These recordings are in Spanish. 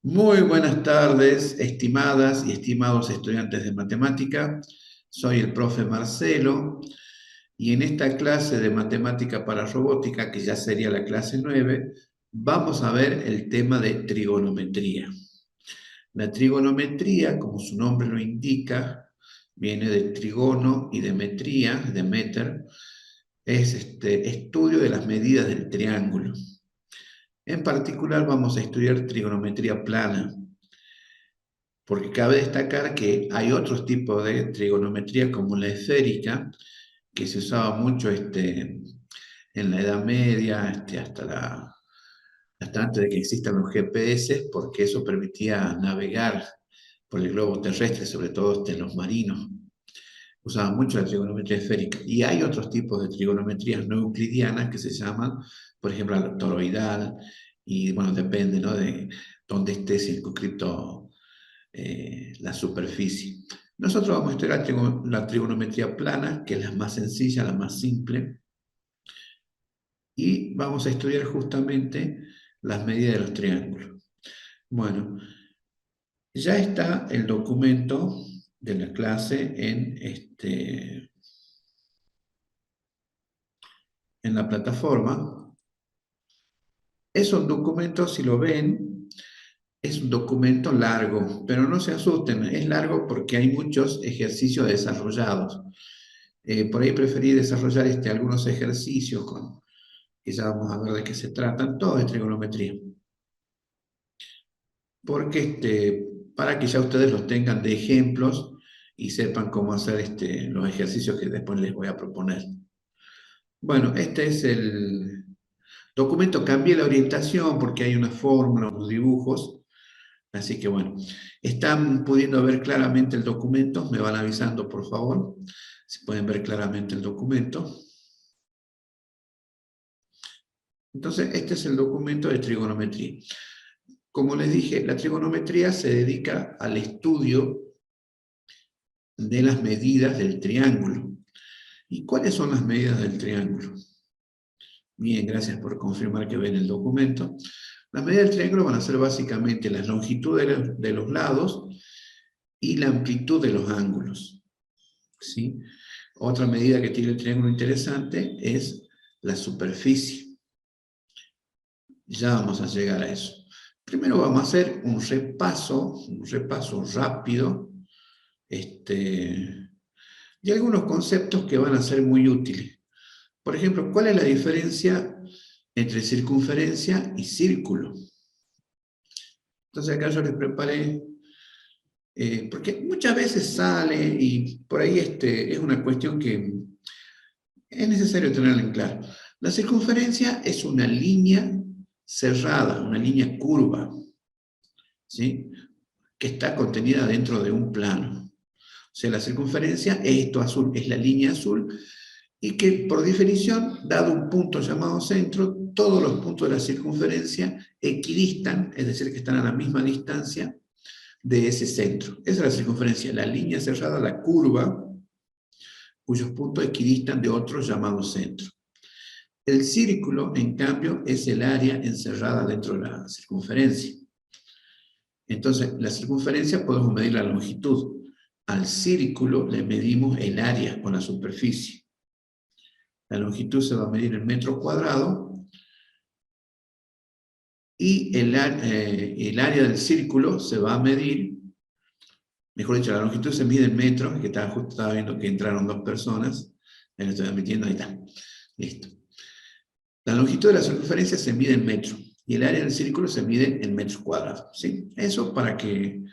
Muy buenas tardes, estimadas y estimados estudiantes de matemática. Soy el profe Marcelo y en esta clase de matemática para robótica, que ya sería la clase 9, vamos a ver el tema de trigonometría. La trigonometría, como su nombre lo indica, viene de trigono y de metría, de meter, es estudio de las medidas del triángulo. En particular vamos a estudiar trigonometría plana, porque cabe destacar que hay otros tipos de trigonometría como la esférica, que se usaba mucho en la Edad Media, hasta antes de que existan los GPS, porque eso permitía navegar por el globo terrestre, sobre todo los marinos. Usaban mucho la trigonometría esférica. Y hay otros tipos de trigonometrías no euclidianas que se llaman, por ejemplo, la toroidal, y bueno, depende, ¿no?, de dónde esté circunscrito la superficie. Nosotros vamos a estudiar la trigonometría plana, que es la más sencilla, la más simple, y vamos a estudiar justamente las medidas de los triángulos. Bueno, ya está el documento de la clase en la plataforma. Es un documento, si lo ven, es un documento largo, pero no se asusten, es largo porque hay muchos ejercicios desarrollados. Por ahí preferí desarrollar algunos ejercicios que ya vamos a ver de qué se tratan, todo de trigonometría. Porque para que ya ustedes los tengan de ejemplos y sepan cómo hacer los ejercicios que después les voy a proponer. Bueno, este es el documento. Cambié la orientación porque hay una fórmula, unos dibujos. Así que bueno, ¿están pudiendo ver claramente el documento? Me van avisando, por favor, si pueden ver claramente el documento. Entonces, este es el documento de trigonometría. Como les dije, la trigonometría se dedica al estudio de las medidas del triángulo. ¿Y cuáles son las medidas del triángulo? Bien, gracias por confirmar que ven el documento. Las medidas del triángulo van a ser básicamente la longitud de los lados y la amplitud de los ángulos, ¿sí? Otra medida que tiene el triángulo interesante es la superficie. Ya vamos a llegar a eso. Primero vamos a hacer un repaso rápido, de algunos conceptos que van a ser muy útiles. Por ejemplo, ¿cuál es la diferencia entre circunferencia y círculo? Entonces acá yo les preparé, porque muchas veces sale y por ahí es una cuestión que es necesario tenerla en claro. La circunferencia es una línea cerrada, una línea curva, ¿sí?, que está contenida dentro de un plano. O sea, la circunferencia es esto azul, es la línea azul, y que por definición, dado un punto llamado centro, todos los puntos de la circunferencia equidistan, es decir, que están a la misma distancia de ese centro. Esa es la circunferencia, la línea cerrada, la curva, cuyos puntos equidistan de otro llamado centro. El círculo, en cambio, es el área encerrada dentro de la circunferencia. Entonces, la circunferencia podemos medir la longitud. Al círculo le medimos el área o la superficie. La longitud se va a medir en metros cuadrados y el área del círculo se va a medir, mejor dicho, la longitud se mide en metros, que justo estaba viendo que entraron dos personas, ahí lo estoy admitiendo, ahí está, listo. La longitud de la circunferencia se mide en metros y el área del círculo se mide en metros cuadrados, ¿sí? Eso para que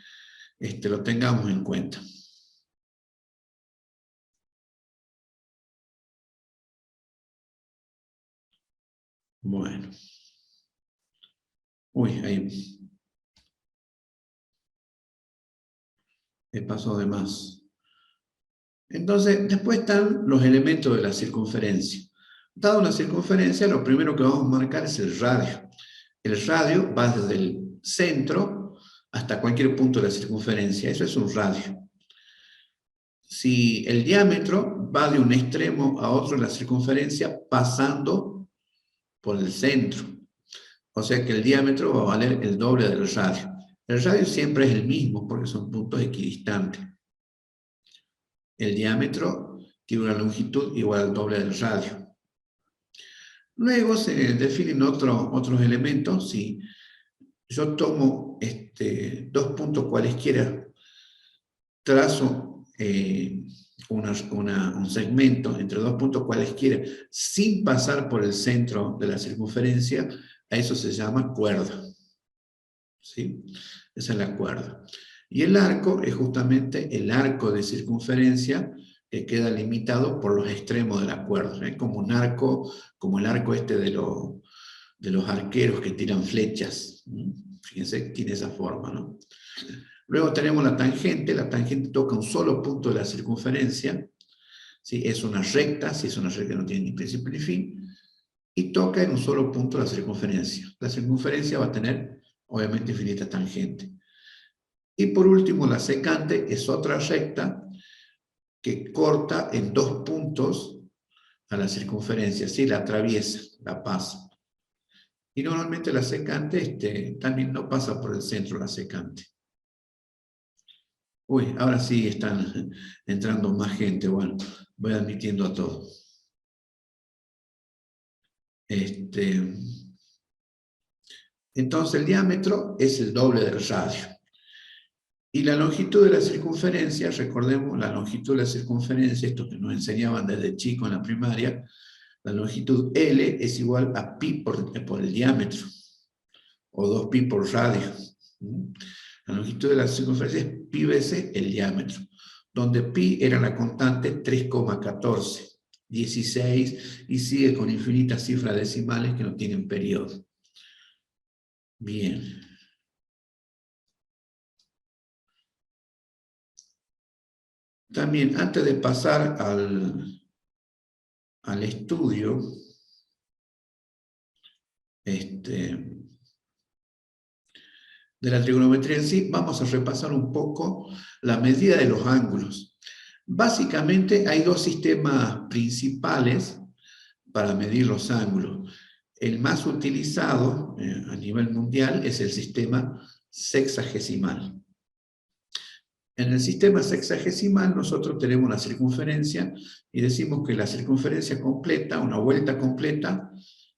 lo tengamos en cuenta. Bueno. Uy, ahí me pasó de más. Entonces, después están los elementos de la circunferencia. Dada una circunferencia, lo primero que vamos a marcar es el radio. El radio va desde el centro hasta cualquier punto de la circunferencia. Eso es un radio. Si el diámetro va de un extremo a otro de la circunferencia pasando por el centro. O sea que el diámetro va a valer el doble del radio. El radio siempre es el mismo porque son puntos equidistantes. El diámetro tiene una longitud igual al doble del radio. Luego se definen otros elementos. Si yo tomo dos puntos cualesquiera, trazo un segmento entre dos puntos cualesquiera sin pasar por el centro de la circunferencia, a eso se llama cuerda. ¿Sí? Esa es la cuerda. Y el arco es justamente el arco de circunferencia que queda limitado por los extremos de la cuerda. Es como un arco, como el arco de los arqueros que tiran flechas. Fíjense, tiene esa forma, ¿no? Luego tenemos la tangente toca un solo punto de la circunferencia, ¿sí? Es una recta, si es una recta no tiene ni principio ni fin, y toca en un solo punto la circunferencia. La circunferencia va a tener, obviamente, infinitas tangentes. Y por último, la secante es otra recta que corta en dos puntos a la circunferencia, ¿sí? La atraviesa, la pasa. Y normalmente la secante también no pasa por el centro, la secante. Uy, ahora sí están entrando más gente. Bueno, voy admitiendo a todos. Entonces el diámetro es el doble del radio. Y la longitud de la circunferencia, recordemos la longitud de la circunferencia, esto que nos enseñaban desde chico en la primaria, la longitud L es igual a pi por el diámetro, o 2pi por radio. La longitud de la circunferencia es pi veces el diámetro, donde pi era la constante 3,14, 16, y sigue con infinitas cifras decimales que no tienen periodo. Bien. También, antes de pasar al estudio, de la trigonometría en sí, vamos a repasar un poco la medida de los ángulos. Básicamente hay dos sistemas principales para medir los ángulos. El más utilizado a nivel mundial es el sistema sexagesimal. En el sistema sexagesimal nosotros tenemos una circunferencia y decimos que la circunferencia completa, una vuelta completa,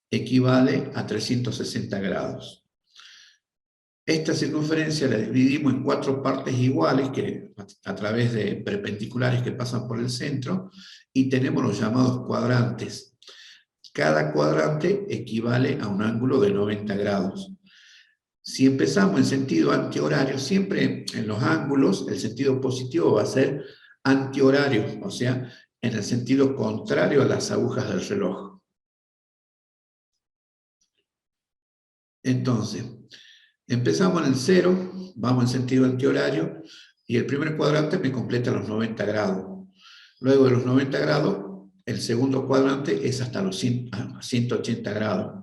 equivale a 360 grados. Esta circunferencia la dividimos en 4 partes iguales a través de perpendiculares que pasan por el centro y tenemos los llamados cuadrantes. Cada cuadrante equivale a un ángulo de 90 grados. Si empezamos en sentido antihorario, siempre en los ángulos el sentido positivo va a ser antihorario, o sea, en el sentido contrario a las agujas del reloj. Entonces, empezamos en el 0, vamos en sentido antihorario, y el primer cuadrante me completa los 90 grados. Luego de los 90 grados, el segundo cuadrante es hasta los 180 grados.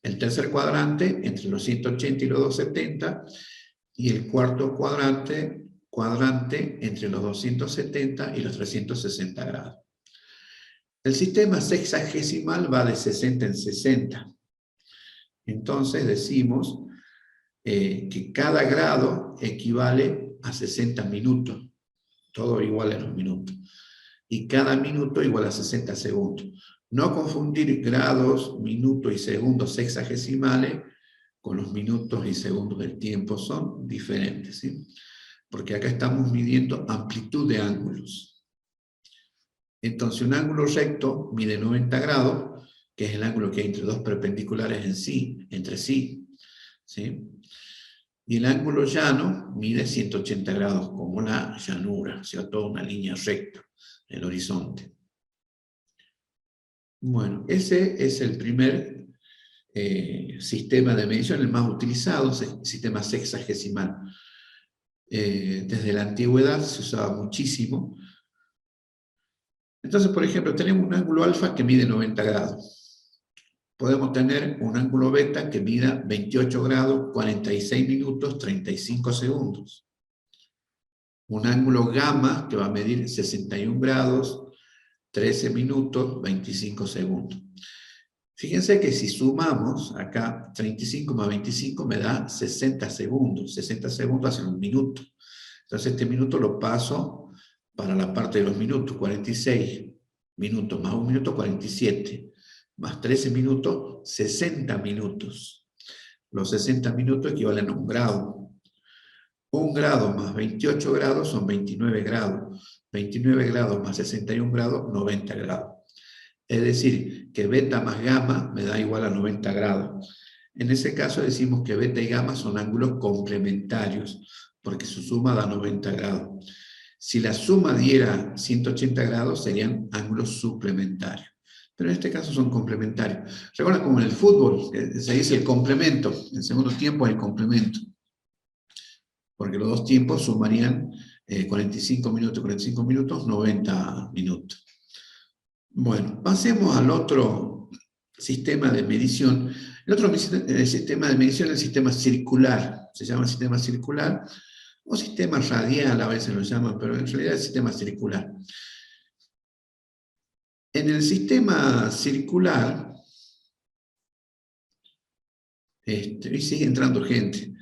El tercer cuadrante, entre los 180 y los 270, y el cuarto cuadrante entre los 270 y los 360 grados. El sistema sexagesimal va de 60 en 60. Entonces decimos que cada grado equivale a 60 minutos, todo igual a los minutos, y cada minuto igual a 60 segundos. No confundir grados, minutos y segundos sexagesimales con los minutos y segundos del tiempo, son diferentes, ¿sí? Porque acá estamos midiendo amplitud de ángulos. Entonces un ángulo recto mide 90 grados, que es el ángulo que hay entre dos perpendiculares entre sí, ¿sí? Y el ángulo llano mide 180 grados, como la llanura, o sea, toda una línea recta, el horizonte. Bueno, ese es el primer sistema de medición, el más utilizado, el sistema sexagesimal. Desde la antigüedad se usaba muchísimo. Entonces, por ejemplo, tenemos un ángulo alfa que mide 90 grados. Podemos tener un ángulo beta que mida 28 grados, 46 minutos, 35 segundos. Un ángulo gamma que va a medir 61 grados, 13 minutos, 25 segundos. Fíjense que si sumamos acá 35 más 25 me da 60 segundos. 60 segundos hacen un minuto. Entonces este minuto lo paso para la parte de los minutos. 46 minutos más un minuto, 47. Más 13 minutos, 60 minutos. Los 60 minutos equivalen a un grado. Un grado más 28 grados son 29 grados. 29 grados más 61 grados, 90 grados. Es decir, que beta más gamma me da igual a 90 grados. En ese caso decimos que beta y gamma son ángulos complementarios, porque su suma da 90 grados. Si la suma diera 180 grados, serían ángulos suplementarios. Pero en este caso son complementarios. Recuerda como en el fútbol, se dice el complemento. En segundo tiempo es el complemento. Porque los dos tiempos sumarían 45 minutos, 90 minutos. Bueno, pasemos al otro sistema de medición. El otro sistema de medición es el sistema circular. Se llama sistema circular o sistema radial, a veces lo llaman, pero en realidad es sistema circular. En el sistema circular, y sigue entrando gente.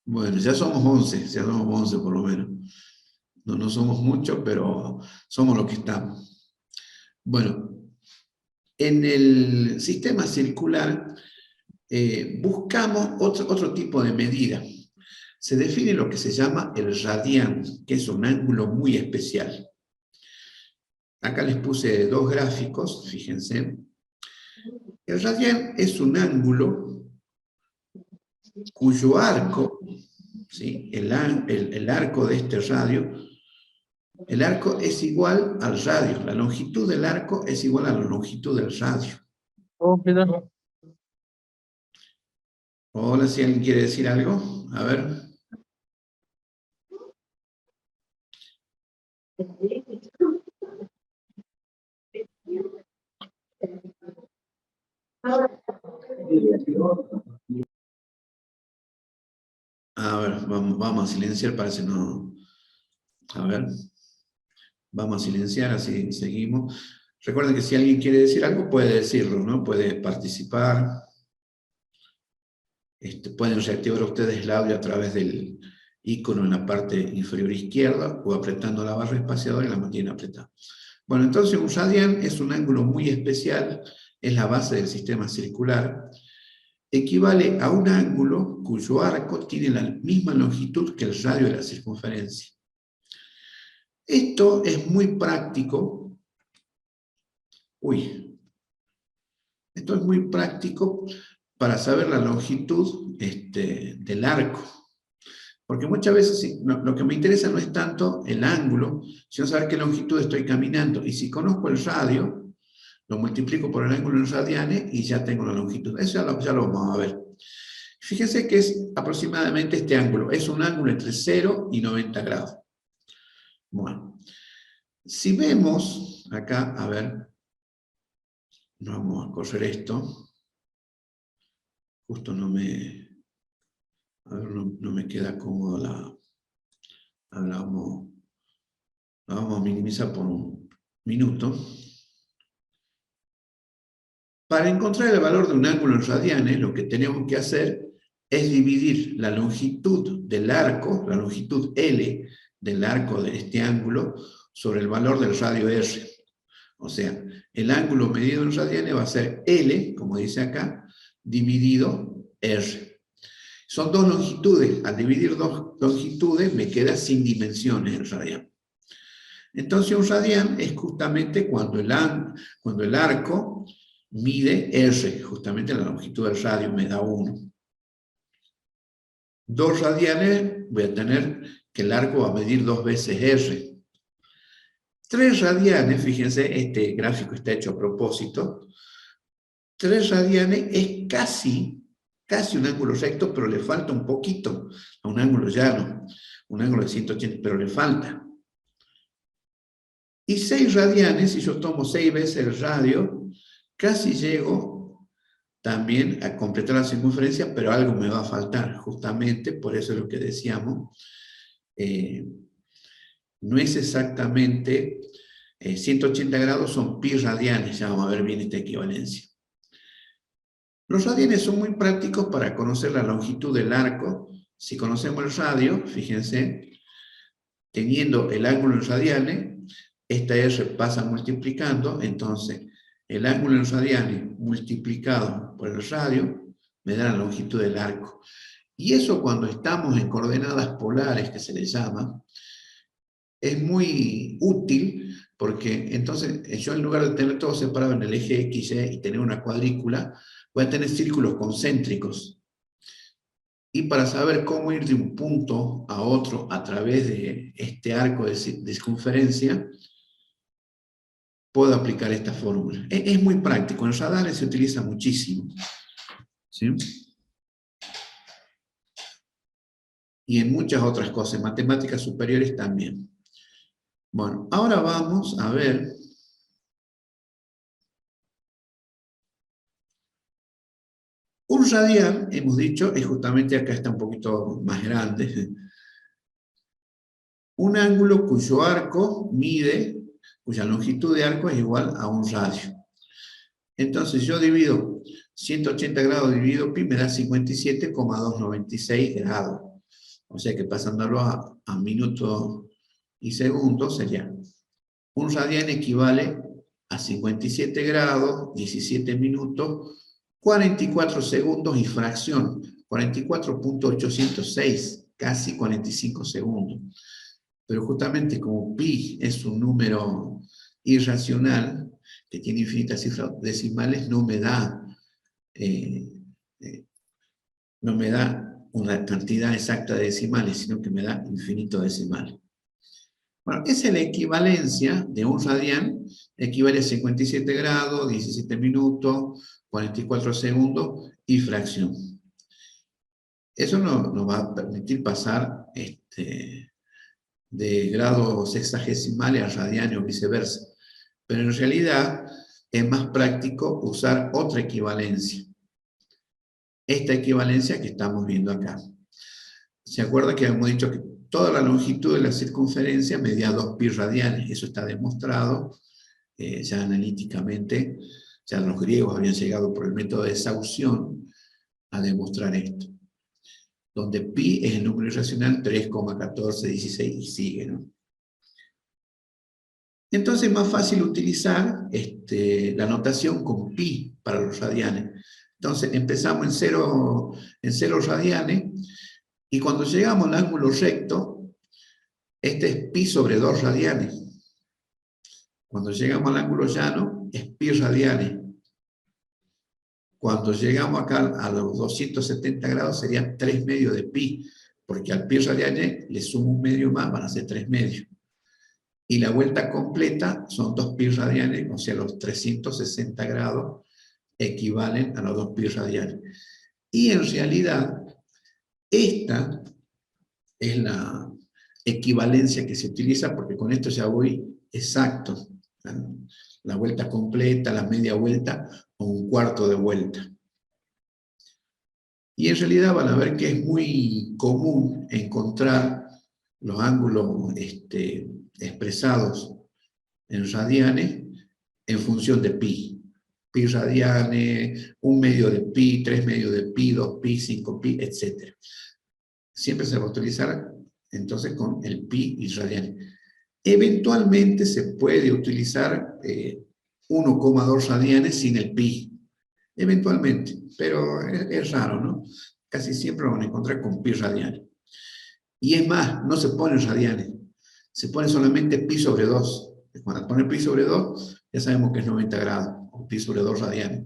Bueno, ya somos 11 por lo menos. No somos muchos, pero somos los que estamos. Bueno, en el sistema circular buscamos otro tipo de medida. Se define lo que se llama el radián, que es un ángulo muy especial. Acá les puse dos gráficos, fíjense. El radián es un ángulo cuyo arco, ¿sí? el arco de este radio, el arco es igual al radio. La longitud del arco es igual a la longitud del radio. Hola, si alguien quiere decir algo, a ver. A ver, vamos a silenciar, parece no. A ver, vamos a silenciar, así seguimos. Recuerden que si alguien quiere decir algo, puede decirlo, ¿no? Puede participar. Pueden reactivar ustedes el audio a través del icono en la parte inferior izquierda o apretando la barra espaciadora y la mantienen apretada. Bueno, entonces un radián es un ángulo muy especial, es la base del sistema circular. Equivale a un ángulo cuyo arco tiene la misma longitud que el radio de la circunferencia. Esto es muy práctico. Esto es muy práctico para saber la longitud del arco. Porque muchas veces lo que me interesa no es tanto el ángulo, sino saber qué longitud estoy caminando. Y si conozco el radio, lo multiplico por el ángulo en radianes y ya tengo la longitud. Eso ya lo vamos a ver. Fíjense que es aproximadamente este ángulo. Es un ángulo entre 0 y 90 grados. Bueno, si vemos acá, a ver, vamos a correr esto. Justo no me queda cómodo a ver, la vamos a minimizar por un minuto. Para encontrar el valor de un ángulo en radianes, lo que tenemos que hacer es dividir la longitud del arco, la longitud L del arco de este ángulo, sobre el valor del radio R. O sea, el ángulo medido en radianes va a ser L, como dice acá, dividido R. Son dos longitudes. Al dividir dos longitudes me queda sin dimensiones el radián. Entonces un radián es justamente cuando el arco mide R, justamente la longitud del radio me da 1. 2 radianes voy a tener que el arco va a medir 2 veces R. 3 radianes, fíjense, este gráfico está hecho a propósito. 3 radianes es casi un ángulo recto, pero le falta un poquito a un ángulo llano, un ángulo de 180, pero le falta. Y 6 radianes, si yo tomo 6 veces el radio, casi llego también a completar la circunferencia, pero algo me va a faltar, justamente, por eso es lo que decíamos. No es exactamente 180 grados, son pi radianes, ya vamos a ver bien esta equivalencia. Los radianes son muy prácticos para conocer la longitud del arco. Si conocemos el radio, fíjense, teniendo el ángulo en radianes, esta R pasa multiplicando, entonces el ángulo en radianes multiplicado por el radio me da la longitud del arco. Y eso cuando estamos en coordenadas polares, que se les llama, es muy útil porque entonces yo en lugar de tener todo separado en el eje X, Y y tener una cuadrícula, voy a tener círculos concéntricos. Y para saber cómo ir de un punto a otro a través de este arco de circunferencia, puedo aplicar esta fórmula. Es muy práctico, en radares se utiliza muchísimo. ¿Sí? Y en muchas otras cosas, en matemáticas superiores también. Bueno, ahora vamos a ver un radian, hemos dicho, es justamente acá está un poquito más grande, un ángulo cuyo arco mide, cuya longitud de arco es igual a un radio. Entonces yo divido 180 grados dividido pi me da 57,296 grados. O sea que pasándolo a minutos y segundos sería un radian equivale a 57 grados, 17 minutos, 44 segundos y fracción, 44,806, casi 45 segundos. Pero justamente como pi es un número irracional, que tiene infinitas cifras decimales, no me da una cantidad exacta de decimales, sino que me da infinitos decimales. Bueno, esa es la equivalencia de un radian, equivale a 57 grados, 17 minutos, 44 segundos y fracción. Eso nos va a permitir pasar de grados sexagesimales a radianes o viceversa. Pero en realidad es más práctico usar otra equivalencia. Esta equivalencia que estamos viendo acá. ¿Se acuerda que habíamos dicho que toda la longitud de la circunferencia medía 2 pi radianes? Eso está demostrado ya analíticamente. Ya los griegos habían llegado por el método de Saussure a demostrar esto. Donde pi es el número irracional 3,1416 y sigue, ¿no? Entonces es más fácil utilizar la notación con pi para los radianes. Entonces empezamos en 0 radianes, y cuando llegamos al ángulo recto, este es pi sobre 2 radianes. Cuando llegamos al ángulo llano, es pi radianes. Cuando llegamos acá a los 270 grados, serían 3 medios de pi, porque al pi radianes le sumo un medio más, van a ser 3 medios. Y la vuelta completa son 2 pi radianes, o sea, los 360 grados equivalen a los 2 pi radianes. Y en realidad, esta es la equivalencia que se utiliza, porque con esto ya voy exacto. La vuelta completa, la media vuelta o un cuarto de vuelta. Y en realidad van a ver que es muy común encontrar los ángulos expresados en radianes en función de pi. Pi radianes, un medio de pi, 3 medios de pi, 2 pi, 5 pi, etc. Siempre se va a utilizar entonces con el pi y radianes. Eventualmente se puede utilizar 1,2 radianes sin el pi. Eventualmente, pero es raro, ¿no? Casi siempre lo van a encontrar con pi radianes. Y es más, no se ponen radianes, se pone solamente pi sobre 2. Cuando pone pi sobre 2, ya sabemos que es 90 grados, o pi sobre 2 radianes.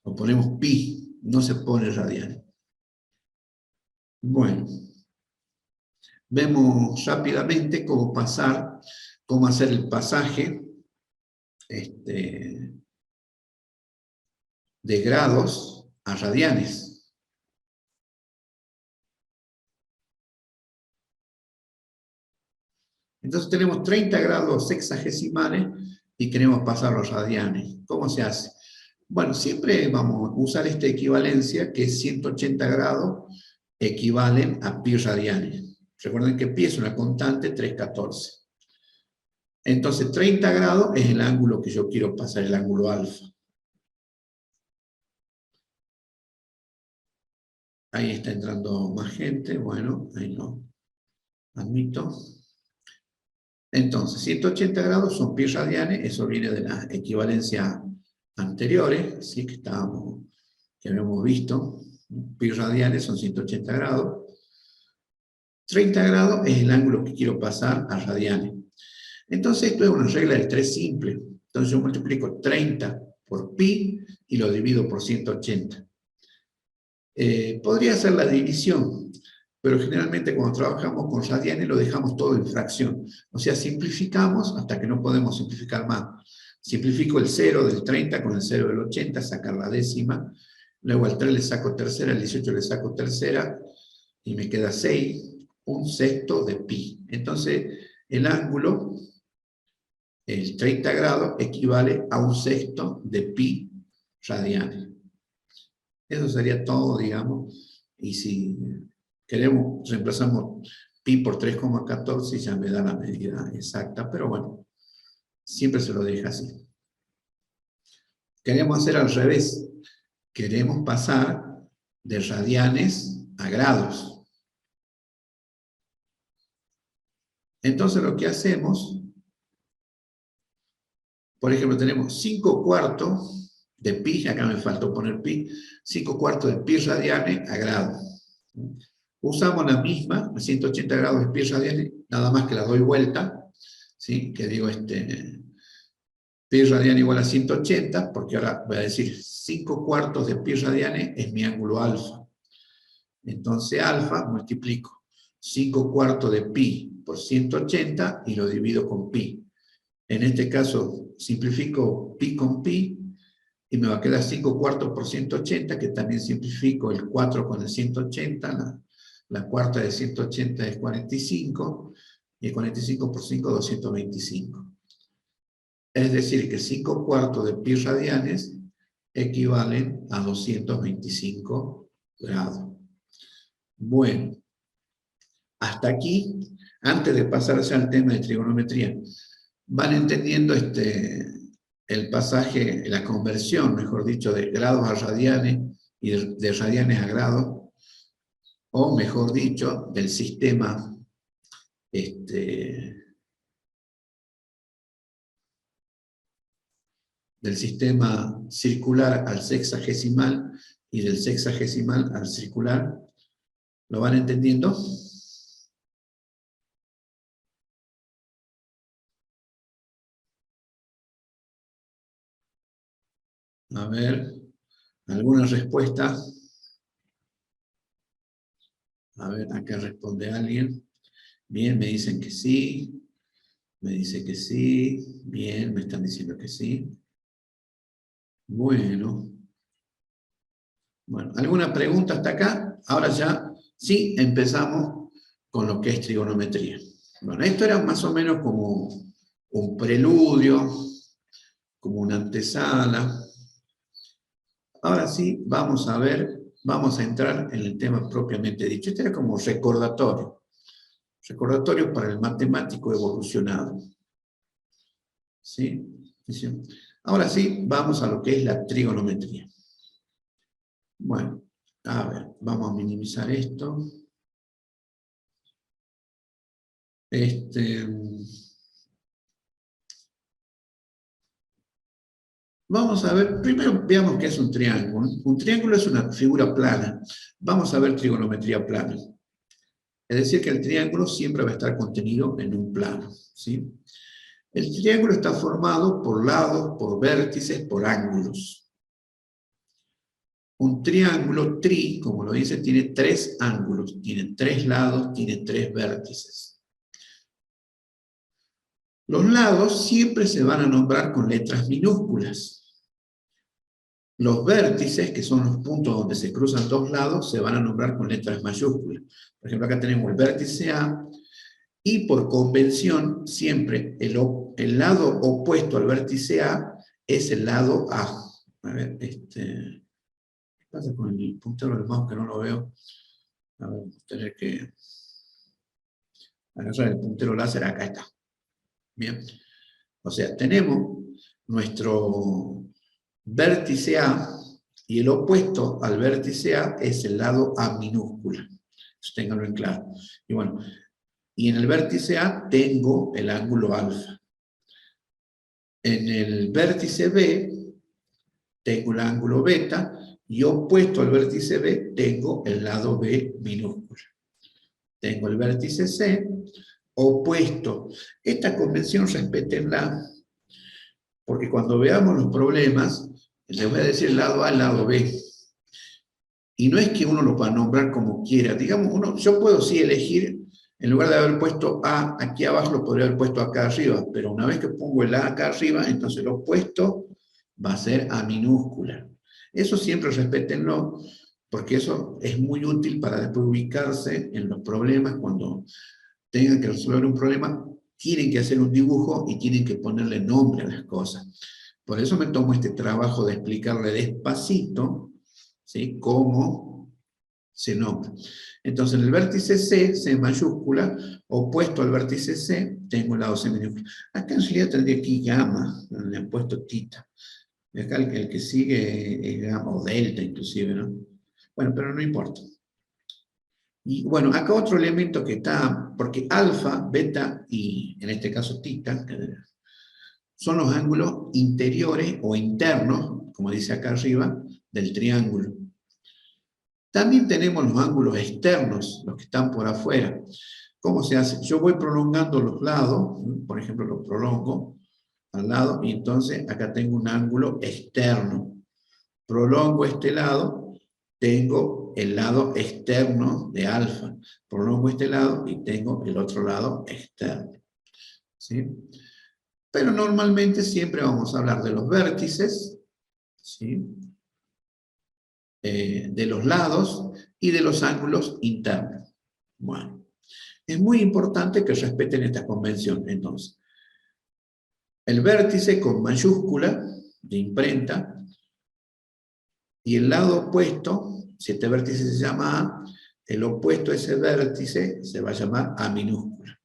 O ponemos pi, no se pone radianes. Bueno, vemos rápidamente cómo hacer el pasaje de grados a radianes. Entonces tenemos 30 grados sexagesimales y queremos pasar los radianes. ¿Cómo se hace? Bueno, siempre vamos a usar esta equivalencia, que es 180 grados equivalen a pi radianes. Recuerden que pi es una constante, 314. Entonces 30 grados es el ángulo que yo quiero pasar, el ángulo alfa. Ahí está entrando más gente. Bueno, ahí no. Admito. Entonces, 180 grados son pi radianes. Eso viene de las equivalencias anteriores, ¿sí? Que habíamos visto. Pi radianes son 180 grados. 30 grados es el ángulo que quiero pasar a radianes. Entonces, esto es una regla del 3 simple. Entonces, yo multiplico 30 por pi y lo divido por 180. Podría hacer la división, pero generalmente cuando trabajamos con radianes lo dejamos todo en fracción. O sea, simplificamos hasta que no podemos simplificar más. Simplifico el 0 del 30 con el 0 del 80, sacar la décima. Luego al 3 le saco tercera, al 18 le saco tercera, y me queda 6, un sexto de pi. Entonces, el ángulo, el 30 grados, equivale a un sexto de pi radianes. Eso sería todo, digamos, y si queremos, reemplazamos pi por 3,14 y ya me da la medida exacta, pero bueno, siempre se lo deja así. Queremos hacer al revés, queremos pasar de radianes a grados. Entonces lo que hacemos, por ejemplo, tenemos 5 cuartos de pi, acá me faltó poner pi, 5 cuartos de pi radianes a grados. Usamos la misma, 180 grados de pi radianes, nada más que la doy vuelta, ¿sí? Que digo, pi radiane igual a 180, porque ahora voy a decir 5 cuartos de pi radianes es mi ángulo alfa. Entonces alfa multiplico 5 cuartos de pi por 180 y lo divido con pi. En este caso simplifico pi con pi y me va a quedar 5 cuartos por 180, que también simplifico el 4 con el 180, la cuarta de 180 es 45, y el 45 por 5, 225. Es decir, que 5 cuartos de pi radianes equivalen a 225 grados. Bueno, hasta aquí, antes de pasar hacia el tema de trigonometría, van entendiendo el pasaje, la conversión, mejor dicho, de grados a radianes y de radianes a grados, o mejor dicho, del sistema circular al sexagesimal y del sexagesimal al circular. ¿Lo van entendiendo? A ver, ¿alguna respuesta? A ver, acá responde alguien. Bien, me dicen que sí. Me dice que sí. Bien, me están diciendo que sí. Bueno. Bueno, ¿alguna pregunta hasta acá? Ahora ya sí empezamos con lo que es trigonometría. Bueno, esto era más o menos como un preludio, como una antesala. Ahora sí, vamos a ver, vamos a entrar en el tema propiamente dicho. Este era como recordatorio. Recordatorio para el matemático evolucionado. ¿Sí? Ahora sí, vamos a lo que es la trigonometría. Bueno, a ver, vamos a minimizar esto. Vamos a ver, primero veamos qué es un triángulo. Un triángulo es una figura plana. Vamos a ver trigonometría plana. Es decir, que el triángulo siempre va a estar contenido en un plano, ¿sí? El triángulo está formado por lados, por vértices, por ángulos. Un triángulo como lo dice, tiene 3 ángulos, tiene 3 lados, tiene 3 vértices. Los lados siempre se van a nombrar con letras minúsculas. Los vértices, que son los puntos donde se cruzan 2 lados, se van a nombrar con letras mayúsculas. Por ejemplo, acá tenemos el vértice A, y por convención, siempre el lado opuesto al vértice A es el lado A. A ver, ¿qué pasa con el puntero del mouse que no lo veo? A ver, tener que agarrar el puntero láser, acá está. Bien. O sea, tenemos nuestro vértice A, Y el opuesto al vértice A es el lado A minúscula. Eso ténganlo en claro. Y bueno, y en el vértice A tengo el ángulo alfa. En el vértice B tengo el ángulo beta, y opuesto al vértice B tengo el lado B minúscula. Tengo el vértice C opuesto. Esta convención respétenla, porque cuando veamos los problemas, les voy a decir lado A, lado B. Y no es que uno lo pueda nombrar como quiera. Digamos, yo puedo sí elegir, en lugar de haber puesto A aquí abajo, lo podría haber puesto acá arriba, pero una vez que pongo el A acá arriba, entonces lo opuesto va a ser A minúscula. Eso siempre respétenlo, porque eso es muy útil para después ubicarse en los problemas. Cuando tengan que resolver un problema, tienen que hacer un dibujo y tienen que ponerle nombre a las cosas. Por eso me tomo este trabajo de explicarle despacito, ¿sí?, cómo se nombra. Entonces, en el vértice C, C mayúscula, opuesto al vértice C, tengo el lado C minúscula. Acá en realidad tendría aquí gamma, le han puesto tita. Y acá el que sigue es gamma o delta inclusive, ¿no? Bueno, pero no importa. Y bueno, acá otro elemento que está, porque alfa, beta y en este caso tita, son los ángulos interiores o internos, como dice acá arriba, del triángulo. También tenemos los ángulos externos, los que están por afuera. ¿Cómo se hace? Yo voy prolongando los lados, por ejemplo, lo prolongo al lado, y entonces acá tengo un ángulo externo. Prolongo este lado, tengo el lado externo de alfa. Prolongo este lado y tengo el otro lado externo. ¿Sí? Pero normalmente siempre vamos a hablar de los vértices, ¿sí?, de los lados y de los ángulos internos. Bueno, es muy importante que respeten esta convención, entonces. El vértice con mayúscula de imprenta, y el lado opuesto, si este vértice se llama A, el opuesto a ese vértice se va a llamar A minúscula.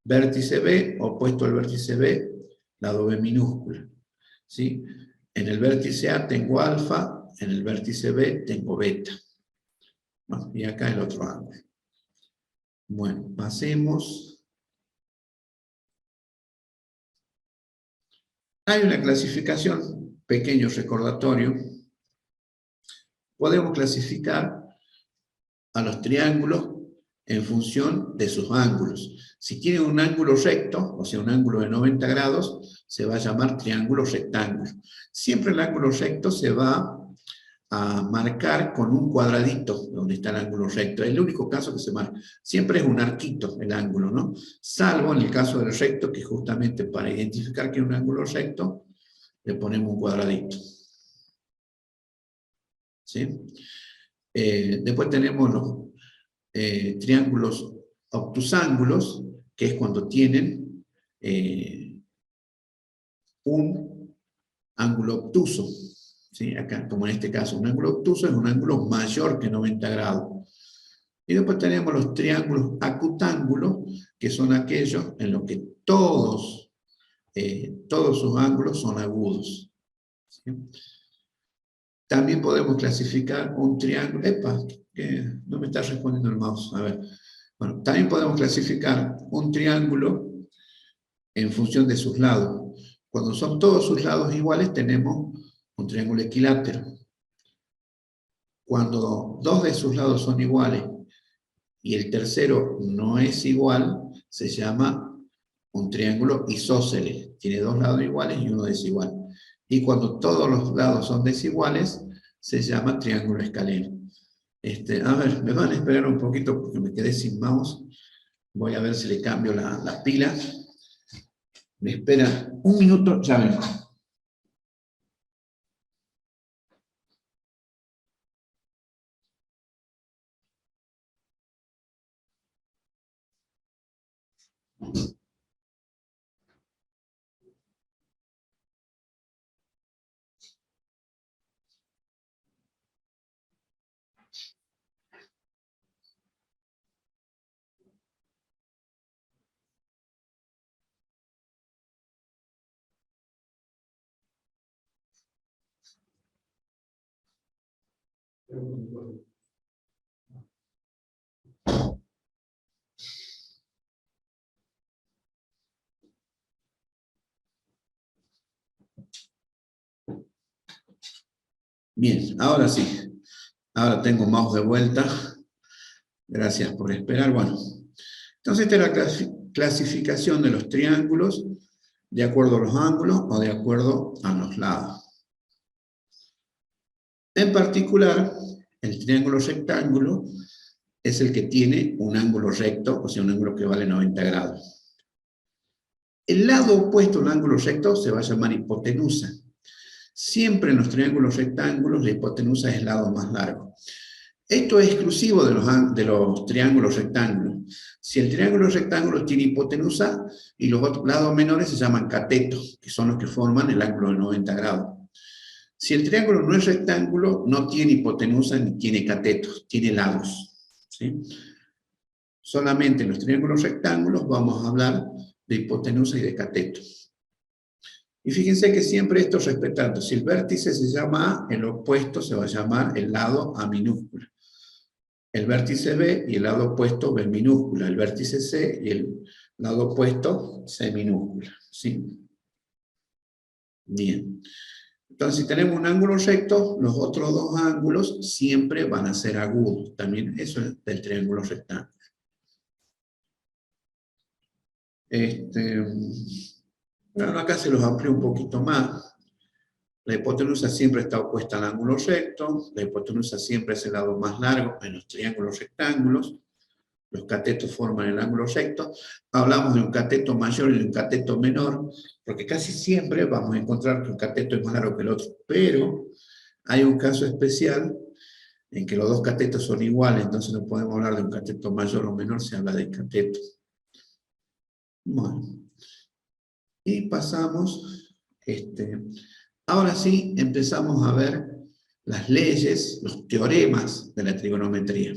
Vértice B, opuesto al vértice B, lado B minúscula. ¿Sí? En el vértice A tengo alfa, en el vértice B tengo beta. Bueno, y acá el otro ángulo. Bueno, pasemos. Hay una clasificación, pequeño recordatorio. Podemos clasificar a los triángulos en función de sus ángulos. Si tienen un ángulo recto, o sea, un ángulo de 90 grados, se va a llamar triángulo rectángulo. Siempre el ángulo recto se va a marcar con un cuadradito donde está el ángulo recto. Es el único caso que se marca. Siempre es un arquito el ángulo, ¿no? Salvo en el caso del recto, que justamente para identificar que es un ángulo recto, le ponemos un cuadradito. ¿Sí? Después tenemos los triángulos obtusángulos, que es cuando tienen un ángulo obtuso. ¿Sí? Acá, como en este caso, un ángulo obtuso es un ángulo mayor que 90 grados. Y después tenemos los triángulos acutángulos, que son aquellos en los que todos sus ángulos son agudos. ¿Sí? También podemos clasificar un triángulo. ¡Epa! Que no me está respondiendo el mouse. A ver. Bueno, también podemos clasificar un triángulo en función de sus lados. Cuando son todos sus lados iguales, tenemos un triángulo equilátero. Cuando dos de sus lados son iguales y el tercero no es igual, se llama un triángulo isósceles. Tiene dos lados iguales y uno desigual. Y cuando todos los lados son desiguales, se llama triángulo escaleno. A ver, me van a esperar un poquito porque me quedé sin mouse. Voy a ver si le cambio las pilas. Me espera un minuto, ya vengo. Bien, ahora sí. Ahora tengo mouse de vuelta. Gracias por esperar. Bueno, entonces esta es la clasificación de los triángulos de acuerdo a los ángulos o de acuerdo a los lados. En particular, el triángulo rectángulo es el que tiene un ángulo recto, o sea, un ángulo que vale 90 grados. El lado opuesto al ángulo recto se va a llamar hipotenusa. Siempre en los triángulos rectángulos la hipotenusa es el lado más largo. Esto es exclusivo de los triángulos rectángulos. Si el triángulo rectángulo tiene hipotenusa y los otros lados menores se llaman catetos, que son los que forman el ángulo de 90 grados. Si el triángulo no es rectángulo, no tiene hipotenusa ni tiene catetos, tiene lados, ¿sí? Solamente en los triángulos rectángulos vamos a hablar de hipotenusa y de cateto. Y fíjense que siempre esto respetando. Si el vértice se llama A, el opuesto se va a llamar el lado A minúscula. El vértice B y el lado opuesto B minúscula. El vértice C y el lado opuesto C minúscula, ¿sí? Bien. Entonces, si tenemos un ángulo recto, los otros dos ángulos siempre van a ser agudos. También eso es del triángulo rectángulo. Bueno, acá se los amplío un poquito más. La hipotenusa siempre está opuesta al ángulo recto. La hipotenusa siempre es el lado más largo en los triángulos rectángulos. Los catetos forman el ángulo recto. Hablamos de un cateto mayor y de un cateto menor, porque casi siempre vamos a encontrar que un cateto es más largo que el otro. Pero hay un caso especial en que los dos catetos son iguales, entonces no podemos hablar de un cateto mayor o menor, se habla de cateto. Bueno, y pasamos, ahora sí empezamos a ver las leyes, los teoremas de la trigonometría.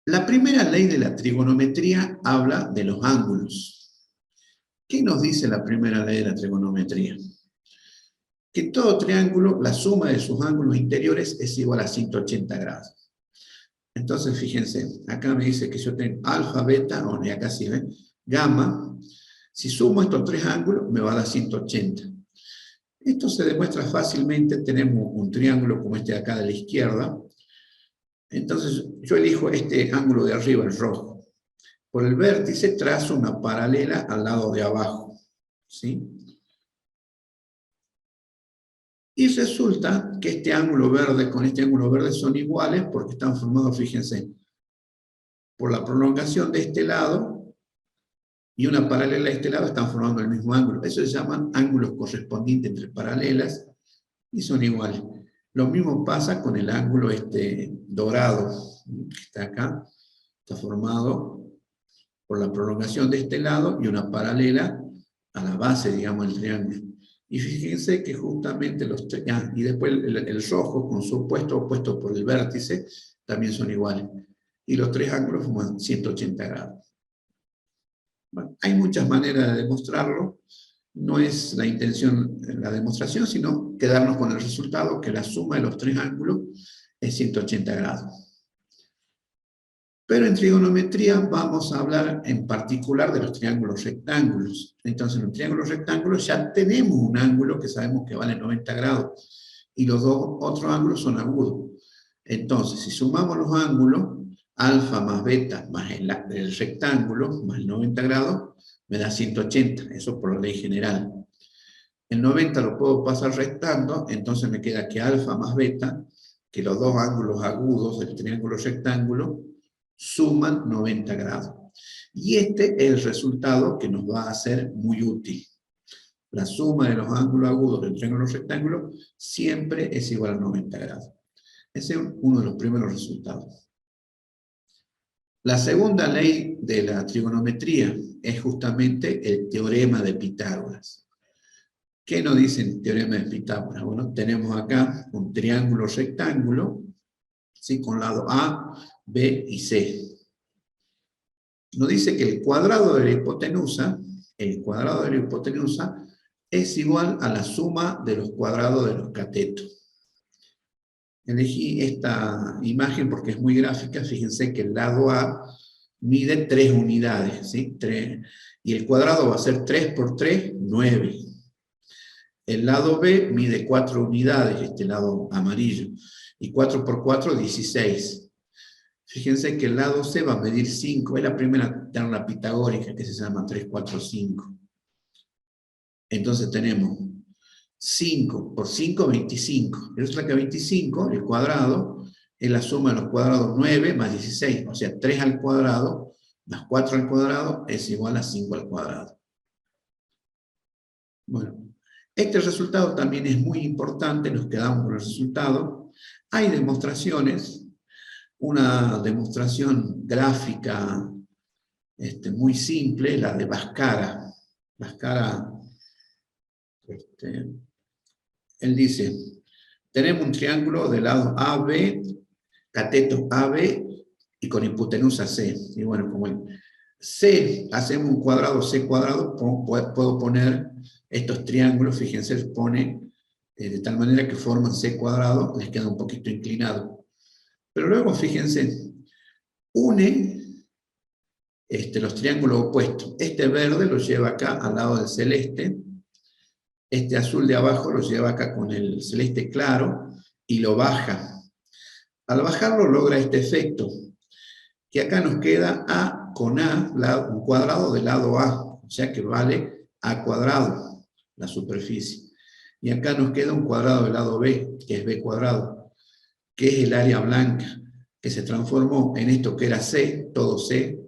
La primera ley de la trigonometría habla de los ángulos. ¿Qué nos dice la primera ley de la trigonometría? Que todo triángulo, la suma de sus ángulos interiores es igual a 180 grados. Entonces, fíjense, acá me dice que yo tengo alfa, beta, o y acá sí ven, gamma. Si sumo estos tres ángulos, me va a dar 180. Esto se demuestra fácilmente. Tenemos un triángulo como este de acá de la izquierda. Entonces, yo elijo este ángulo de arriba, el rojo. Por el vértice trazo una paralela al lado de abajo, ¿sí? Y resulta que este ángulo verde con este ángulo verde son iguales porque están formados, fíjense, por la prolongación de este lado y una paralela a este lado están formando el mismo ángulo. Eso se llaman ángulos correspondientes entre paralelas y son iguales. Lo mismo pasa con el ángulo dorado, que está acá, está formado por la prolongación de este lado y una paralela a la base, digamos, del triángulo. Y fíjense que justamente y después el rojo con su opuesto por el vértice, también son iguales. Y los tres ángulos forman 180 grados. Bueno, hay muchas maneras de demostrarlo. No es la intención la demostración, sino quedarnos con el resultado, que la suma de los tres ángulos es 180 grados. Pero en trigonometría vamos a hablar en particular de los triángulos rectángulos. Entonces, en los triángulos rectángulos ya tenemos un ángulo que sabemos que vale 90 grados y los dos otros ángulos son agudos. Entonces, si sumamos los ángulos, alfa más beta más el rectángulo más el 90 grados, me da 180, eso por la ley general. El 90 lo puedo pasar restando, entonces me queda que alfa más beta, que los dos ángulos agudos del triángulo rectángulo, suman 90 grados. Y este es el resultado que nos va a ser muy útil. La suma de los ángulos agudos del triángulo rectángulo siempre es igual a 90 grados. Ese es uno de los primeros resultados. La segunda ley de la trigonometría es justamente el teorema de Pitágoras. ¿Qué nos dice el teorema de Pitágoras? Bueno, tenemos acá un triángulo rectángulo, ¿sí? Con lado A, B y C. Nos dice que el cuadrado de la hipotenusa es igual a la suma de los cuadrados de los catetos. Elegí esta imagen porque es muy gráfica. Fíjense que el lado A mide 3 unidades, ¿sí? Y el cuadrado va a ser 3 por 3, 9. El lado B mide 4 unidades, este lado amarillo, y 4 por 4, 16. Fíjense que el lado C va a medir 5, es la primera tabla pitagórica que se llama 3, 4, 5. Entonces tenemos 5 por 5, 25. Resulta que 25, el cuadrado, es la suma de los cuadrados 9 más 16. O sea, 3 al cuadrado más 4 al cuadrado es igual a 5 al cuadrado. Bueno, este resultado también es muy importante, nos quedamos con el resultado. Hay demostraciones, una demostración gráfica muy simple, la de Bhaskara. Bhaskara, él dice, tenemos un triángulo de lado AB, cateto AB y con hipotenusa C. Y bueno, como en C, hacemos un cuadrado C cuadrado, puedo poner estos triángulos, fíjense, se pone de tal manera que forman C cuadrado, les queda un poquito inclinado. Pero luego, fíjense, une los triángulos opuestos. Este verde lo lleva acá al lado del celeste, este azul de abajo lo lleva acá con el celeste claro y lo baja. Al bajarlo logra este efecto, que acá nos queda A con A, un cuadrado del lado A, o sea que vale A cuadrado, la superficie. Y acá nos queda un cuadrado del lado B, que es B cuadrado, que es el área blanca, que se transformó en esto que era C, todo C,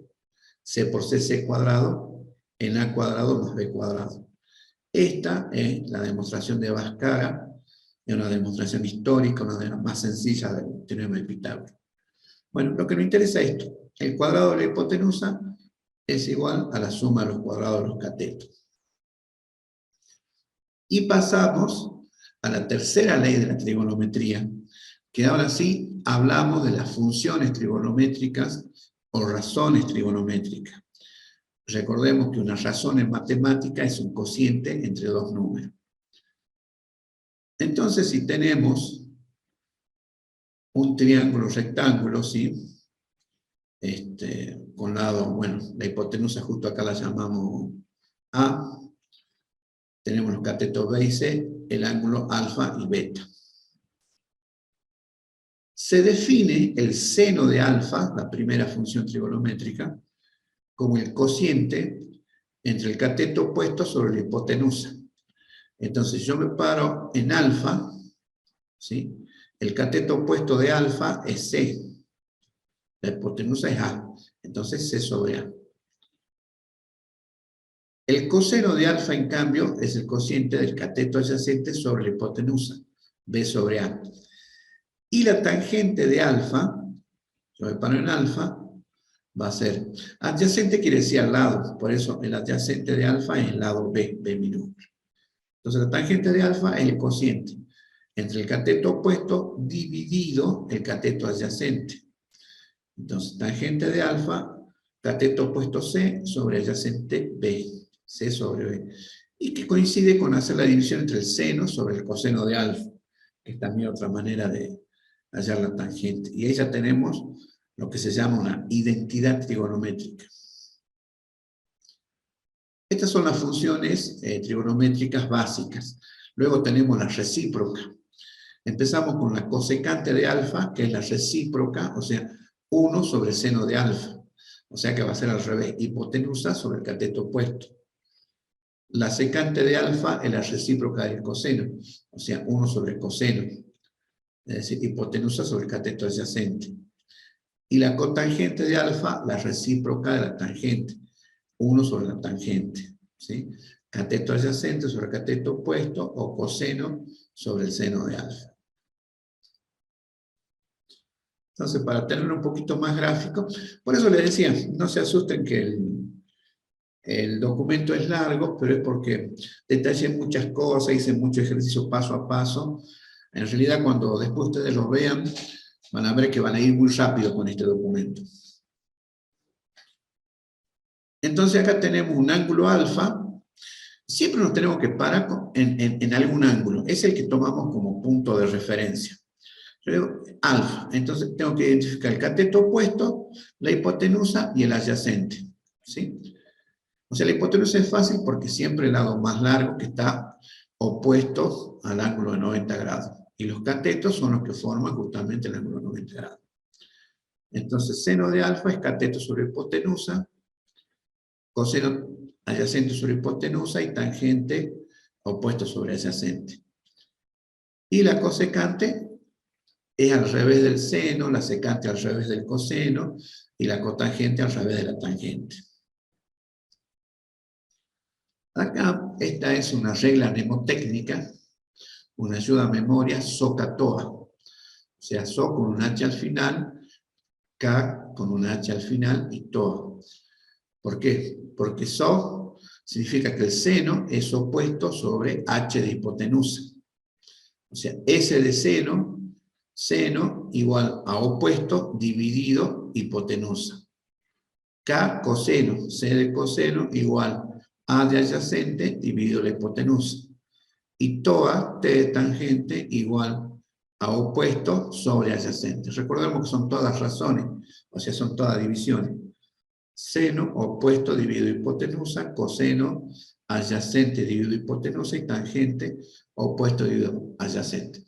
C por C, C cuadrado, en A cuadrado más B cuadrado. Esta es la demostración de Bhaskara, es una demostración histórica, una de las más sencillas del teorema de Pitágoras. Bueno, lo que nos interesa es esto. El cuadrado de la hipotenusa es igual a la suma de los cuadrados de los catetos. Y pasamos a la tercera ley de la trigonometría, que ahora sí hablamos de las funciones trigonométricas o razones trigonométricas. Recordemos que una razón en matemática es un cociente entre dos números. Entonces, si tenemos un triángulo rectángulo, ¿sí? Con lado, bueno, la hipotenusa justo acá la llamamos A, tenemos los catetos B y C, el ángulo alfa y beta. Se define el seno de alfa, la primera función trigonométrica, como el cociente entre el cateto opuesto sobre la hipotenusa. Entonces yo me paro en alfa, ¿sí? El cateto opuesto de alfa es C, la hipotenusa es A, entonces C sobre A. El coseno de alfa, en cambio, es el cociente del cateto adyacente sobre la hipotenusa, B sobre A. Y la tangente de alfa, yo me paro en alfa, va a ser adyacente, quiere decir al lado, por eso el adyacente de alfa es el lado B, B minúsculo. Entonces la tangente de alfa es el cociente entre el cateto opuesto dividido el cateto adyacente. Entonces tangente de alfa, cateto opuesto C sobre adyacente B, C sobre B. Y que coincide con hacer la división entre el seno sobre el coseno de alfa, que es también otra manera de hallar la tangente. Y ahí ya tenemos lo que se llama una identidad trigonométrica. Estas son las funciones trigonométricas básicas. Luego tenemos la recíproca. Empezamos con la cosecante de alfa, que es la recíproca, o sea, 1 sobre el seno de alfa. O sea que va a ser al revés, hipotenusa sobre el cateto opuesto. La secante de alfa es la recíproca del coseno, o sea, 1 sobre el coseno. Es decir, hipotenusa sobre el cateto adyacente. Y la cotangente de alfa, la recíproca de la tangente, 1 sobre la tangente, ¿sí? Cateto adyacente sobre cateto opuesto o coseno sobre el seno de alfa. Entonces, para tenerlo un poquito más gráfico, por eso les decía, no se asusten que el documento es largo, pero es porque detallé muchas cosas, hice mucho ejercicio paso a paso. En realidad, cuando después ustedes lo vean, van a ver que van a ir muy rápido con este documento. Entonces acá tenemos un ángulo alfa. Siempre nos tenemos que parar en algún ángulo. Es el que tomamos como punto de referencia. Yo digo alfa, entonces tengo que identificar el cateto opuesto, la hipotenusa y el adyacente, ¿sí? O sea, la hipotenusa es fácil porque siempre el lado más largo que está opuesto al ángulo de 90 grados. Y los catetos son los que forman justamente el ángulo de 90 grados. Entonces, seno de alfa es cateto sobre hipotenusa, coseno adyacente sobre hipotenusa y tangente opuesto sobre adyacente. Y la cosecante es al revés del seno, la secante al revés del coseno y la cotangente al revés de la tangente. Acá, esta es una regla mnemotécnica, una ayuda a memoria SO-CA-TOA. O sea, SO con un H al final, K con un H al final y TOA. ¿Por qué? Porque SO significa que el seno es opuesto sobre H de hipotenusa. O sea, S de seno igual a opuesto dividido hipotenusa. K coseno, C de coseno igual A de adyacente dividido la hipotenusa. Y TOA, T de tangente igual a opuesto sobre adyacente. Recordemos que son todas razones, o sea, son todas divisiones. Seno opuesto dividido hipotenusa, coseno adyacente dividido hipotenusa y tangente opuesto dividido adyacente.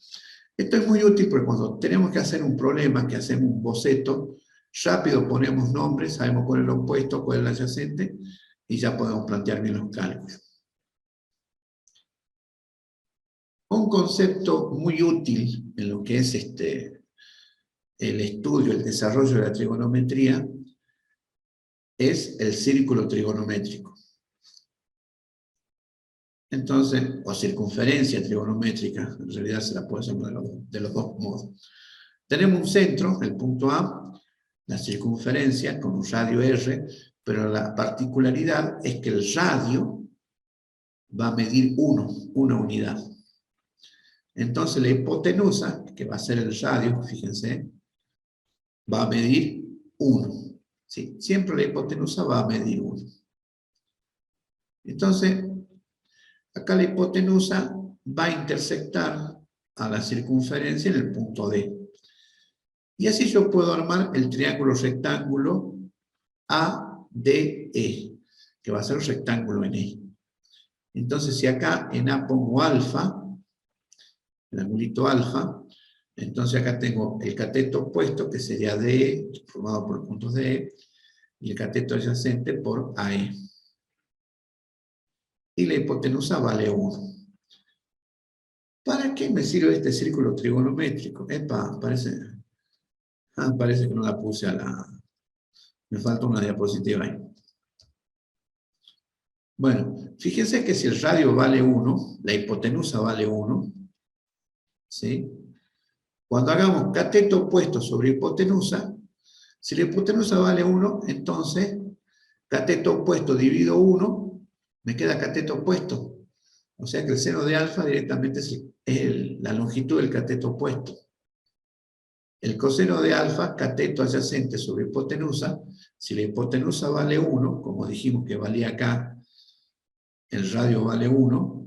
Esto es muy útil porque cuando tenemos que hacer un problema, que hacemos un boceto, rápido ponemos nombres, sabemos cuál es el opuesto, cuál es el adyacente, y ya podemos plantear bien los cálculos. Un concepto muy útil en lo que es el estudio, el desarrollo de la trigonometría, es el círculo trigonométrico. Entonces, o circunferencia trigonométrica, en realidad se la puede llamar de los dos modos. Tenemos un centro, el punto A, la circunferencia con un radio R, pero la particularidad es que el radio va a medir una unidad. Entonces la hipotenusa, que va a ser el radio, fíjense, va a medir 1. ¿Sí? Siempre la hipotenusa va a medir 1. Entonces, acá la hipotenusa va a intersectar a la circunferencia en el punto D. Y así yo puedo armar el triángulo rectángulo ADE, que va a ser un rectángulo en E. Entonces, si acá en A pongo alfa, el angulito alfa, entonces acá tengo el cateto opuesto, que sería DE, formado por puntos DE, y el cateto adyacente por AE. Y la hipotenusa vale 1. ¿Para qué me sirve este círculo trigonométrico? Epa, parece que no la puse a la... Me falta una diapositiva ahí. Bueno, fíjense que si el radio vale 1, la hipotenusa vale 1, ¿sí? Cuando hagamos cateto opuesto sobre hipotenusa, si la hipotenusa vale 1, entonces cateto opuesto dividido 1, me queda cateto opuesto. O sea que el seno de alfa directamente es la longitud del cateto opuesto. El coseno de alfa, cateto adyacente sobre hipotenusa, si la hipotenusa vale 1, como dijimos que valía acá, el radio vale 1,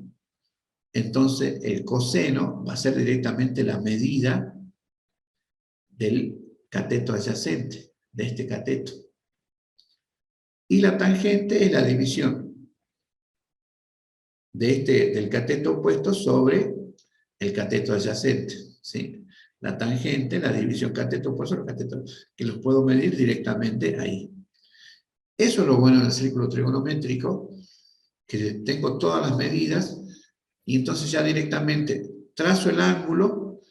entonces el coseno va a ser directamente la medida del cateto adyacente, de este cateto. Y la tangente es la división del cateto opuesto sobre el cateto adyacente, ¿sí? La tangente, la división cateto opuesto sobre el cateto, que los puedo medir directamente ahí. Eso es lo bueno del círculo trigonométrico, que tengo todas las medidas, y entonces ya directamente trazo el ángulo,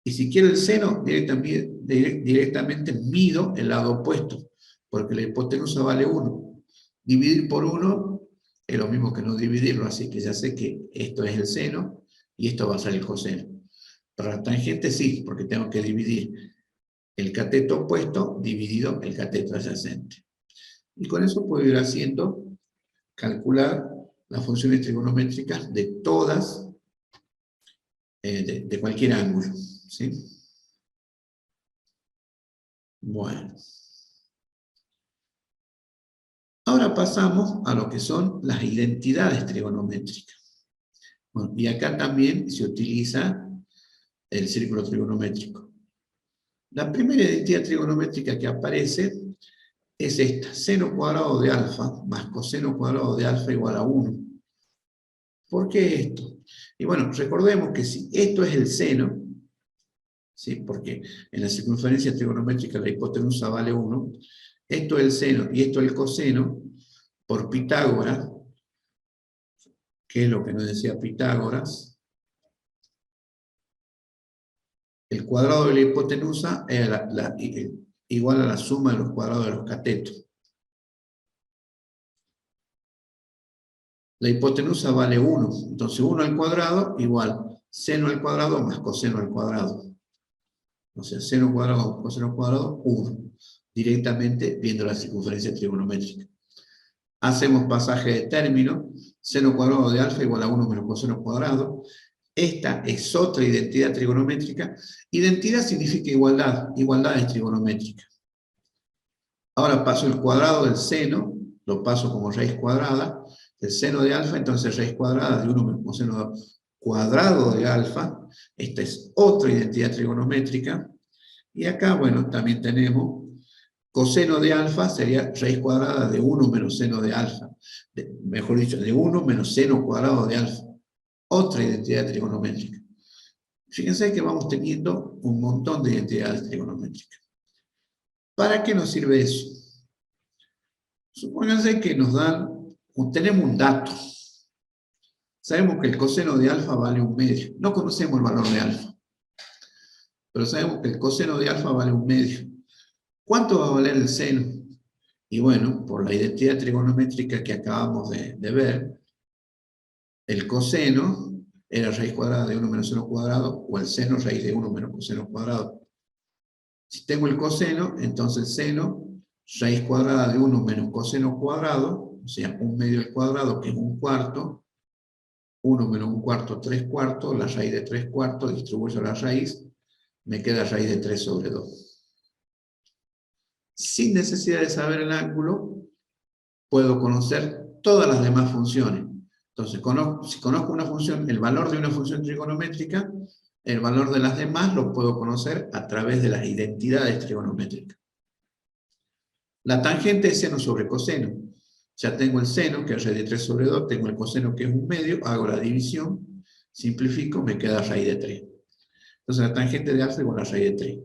y si quiero el seno, directamente mido el lado opuesto, porque la hipotenusa vale 1. Dividir por 1 es lo mismo que no dividirlo, así que ya sé que esto es el seno, y esto va a ser el coseno. Para la tangente sí, porque tengo que dividir el cateto opuesto dividido el cateto adyacente. Y con eso puedo ir haciendo, calcular las funciones trigonométricas de todas, de cualquier ángulo, ¿sí? Bueno. Ahora pasamos a lo que son las identidades trigonométricas. Bueno, y acá también se utiliza el círculo trigonométrico. La primera identidad trigonométrica que aparece es esta, seno cuadrado de alfa más coseno cuadrado de alfa igual a 1. ¿Por qué esto? Y bueno, recordemos que si esto es el seno, ¿sí? Porque en la circunferencia trigonométrica la hipotenusa vale 1, esto es el seno y esto es el coseno, por Pitágoras, que es lo que nos decía Pitágoras, el cuadrado de la hipotenusa es igual a la suma de los cuadrados de los catetos. La hipotenusa vale 1, entonces 1 al cuadrado igual seno al cuadrado más coseno al cuadrado. O sea, seno cuadrado más coseno cuadrado, 1. Directamente viendo la circunferencia trigonométrica. Hacemos pasaje de término, seno cuadrado de alfa igual a 1 menos coseno cuadrado. Esta es otra identidad trigonométrica. Identidad significa igualdad, igualdad es trigonométrica. Ahora paso el cuadrado del seno, lo paso como raíz cuadrada, el seno de alfa, entonces raíz cuadrada de 1 menos coseno cuadrado de alfa. Esta es otra identidad trigonométrica. Y acá, bueno, también tenemos coseno de alfa, sería raíz cuadrada de 1 menos seno de alfa. Mejor dicho, de 1 menos seno cuadrado de alfa. Otra identidad trigonométrica. Fíjense que vamos teniendo un montón de identidades trigonométricas. ¿Para qué nos sirve eso? Supónganse que tenemos un dato. Sabemos que el coseno de alfa vale 1/2. No conocemos el valor de alfa. Pero sabemos que el coseno de alfa vale 1/2. ¿Cuánto va a valer el seno? Y bueno, por la identidad trigonométrica que acabamos de ver, el coseno era raíz cuadrada de 1 menos seno cuadrado, o el seno raíz de 1 menos coseno cuadrado. Si tengo el coseno, entonces el seno, raíz cuadrada de 1 menos coseno cuadrado, o sea, 1/2 al cuadrado, que es 1/4, 1 menos 1/4, 3/4, la raíz de 3/4, distribuyo la raíz, me queda raíz de 3 sobre 2. Sin necesidad de saber el ángulo, puedo conocer todas las demás funciones. Entonces, si conozco una función, el valor de una función trigonométrica, el valor de las demás lo puedo conocer a través de las identidades trigonométricas. La tangente es seno sobre coseno. Ya tengo el seno, que es raíz de 3 sobre 2, tengo el coseno, que es 1/2, hago la división, simplifico, me queda raíz de 3. Entonces la tangente de alfa igual a raíz de 3.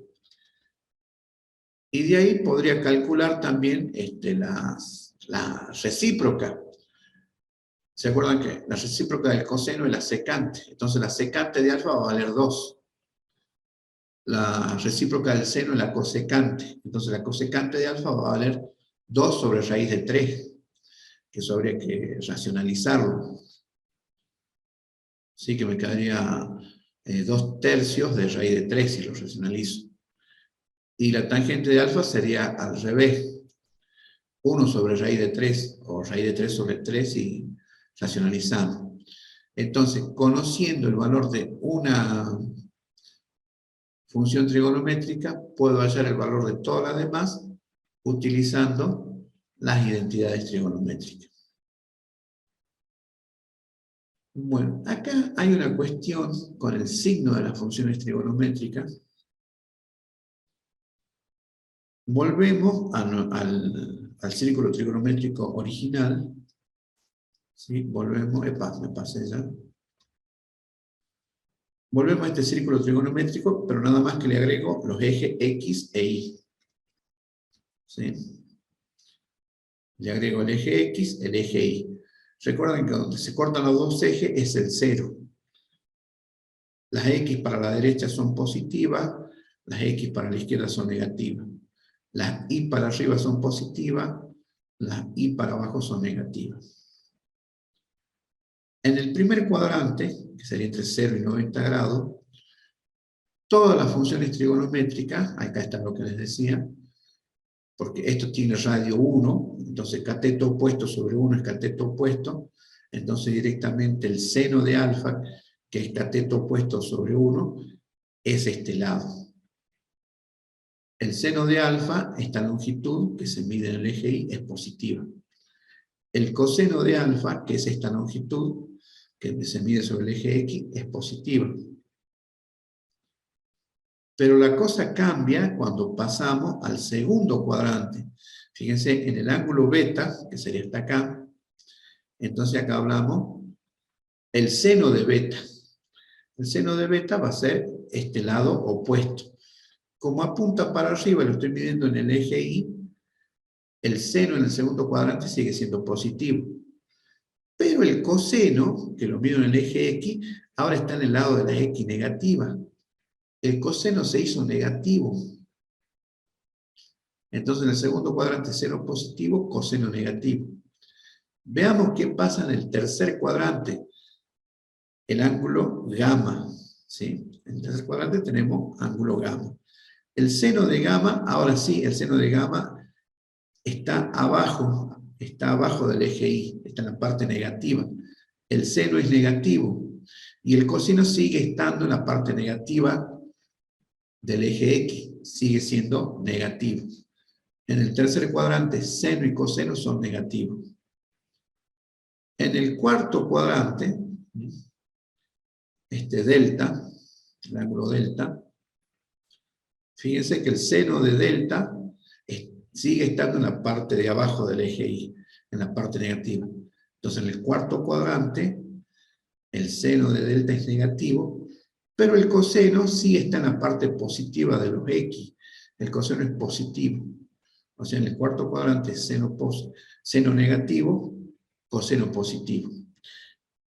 Y de ahí podría calcular también la recíproca. ¿Se acuerdan que la recíproca del coseno es la secante? Entonces la secante de alfa va a valer 2. La recíproca del seno es la cosecante. Entonces la cosecante de alfa va a valer 2 sobre raíz de 3. Que eso habría que racionalizarlo. Así que me quedaría 2/3 de raíz de 3 si lo racionalizo. Y la tangente de alfa sería al revés. 1 sobre raíz de 3, o raíz de 3 sobre 3 y racionalizando. Entonces, conociendo el valor de una función trigonométrica, puedo hallar el valor de todas las demás utilizando las identidades trigonométricas. Bueno, acá hay una cuestión con el signo de las funciones trigonométricas. Volvemos al círculo trigonométrico original. ¿Sí? Volvemos, me pasé ya. Volvemos a este círculo trigonométrico, pero nada más que le agrego los ejes X e Y. ¿Sí? Le agrego el eje X, el eje Y. Recuerden que donde se cortan los dos ejes es el 0. Las X para la derecha son positivas, las X para la izquierda son negativas. Las Y para arriba son positivas, las Y para abajo son negativas. En el primer cuadrante, que sería entre 0 y 90 grados, todas las funciones trigonométricas, acá está lo que les decía, porque esto tiene radio 1, entonces cateto opuesto sobre 1 es cateto opuesto, entonces directamente el seno de alfa, que es cateto opuesto sobre 1, es este lado. El seno de alfa, esta longitud que se mide en el eje Y, es positiva. El coseno de alfa, que es esta longitud que se mide sobre el eje X, es positiva. Pero la cosa cambia cuando pasamos al segundo cuadrante. Fíjense, en el ángulo beta, que sería hasta acá, entonces acá hablamos el seno de beta. El seno de beta va a ser este lado opuesto. Como apunta para arriba, lo estoy midiendo en el eje Y, el seno en el segundo cuadrante sigue siendo positivo. Pero el coseno, que lo mido en el eje X, ahora está en el lado de la X negativa. El coseno se hizo negativo. Entonces en el segundo cuadrante seno positivo, coseno negativo. Veamos qué pasa en el tercer cuadrante, el ángulo gamma. ¿Sí? En el tercer cuadrante tenemos ángulo gamma. El seno de gamma, ahora sí, el seno de gamma está abajo del eje Y, está en la parte negativa. El seno es negativo y el coseno sigue estando en la parte negativa del eje X, sigue siendo negativo. En el tercer cuadrante, seno y coseno son negativos. En el cuarto cuadrante, este delta, el ángulo delta, fíjense que el seno de delta sigue estando en la parte de abajo del eje Y, en la parte negativa. Entonces, en el cuarto cuadrante, el seno de delta es negativo, pero el coseno sí está en la parte positiva de los X. El coseno es positivo. O sea, en el cuarto cuadrante, seno negativo, coseno positivo.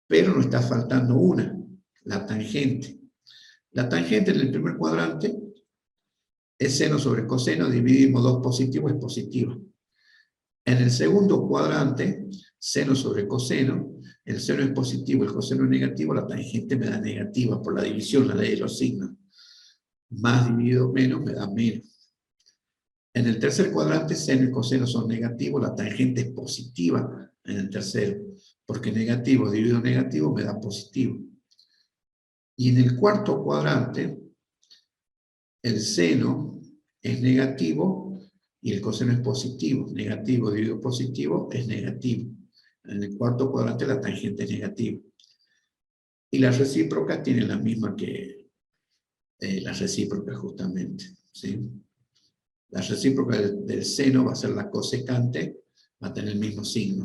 Pero nos está faltando una, la tangente. La tangente en el primer cuadrante es seno sobre coseno, dividimos 2 positivos, es positiva. En el segundo cuadrante, seno sobre coseno, el seno es positivo, el coseno es negativo, la tangente me da negativa por la división, la ley de los signos. Más dividido menos me da menos. En el tercer cuadrante, seno y coseno son negativos, la tangente es positiva en el tercero, porque negativo dividido negativo me da positivo. Y en el cuarto cuadrante, el seno es negativo y el coseno es positivo. Negativo dividido positivo es negativo. En el cuarto cuadrante la tangente es negativa. Y las recíprocas tienen la misma que las recíprocas justamente. ¿Sí? La recíproca del seno va a ser la cosecante, va a tener el mismo signo.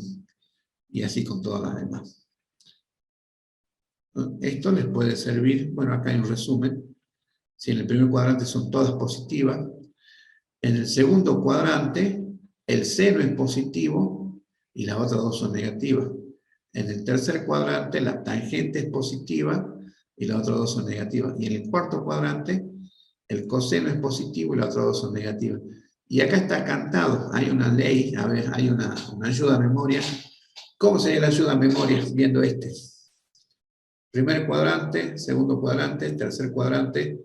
Y así con todas las demás. Esto les puede servir, bueno, acá hay un resumen. Si en el primer cuadrante son todas positivas, en el segundo cuadrante el seno es positivo y las otras dos son negativas. En el tercer cuadrante la tangente es positiva y las otras dos son negativas. Y en el cuarto cuadrante el coseno es positivo y las otras dos son negativas. Y acá está cantado, hay una ley, a ver, hay una ayuda a memoria. ¿Cómo sería la ayuda a memoria viendo este? Primer cuadrante, segundo cuadrante, tercer cuadrante,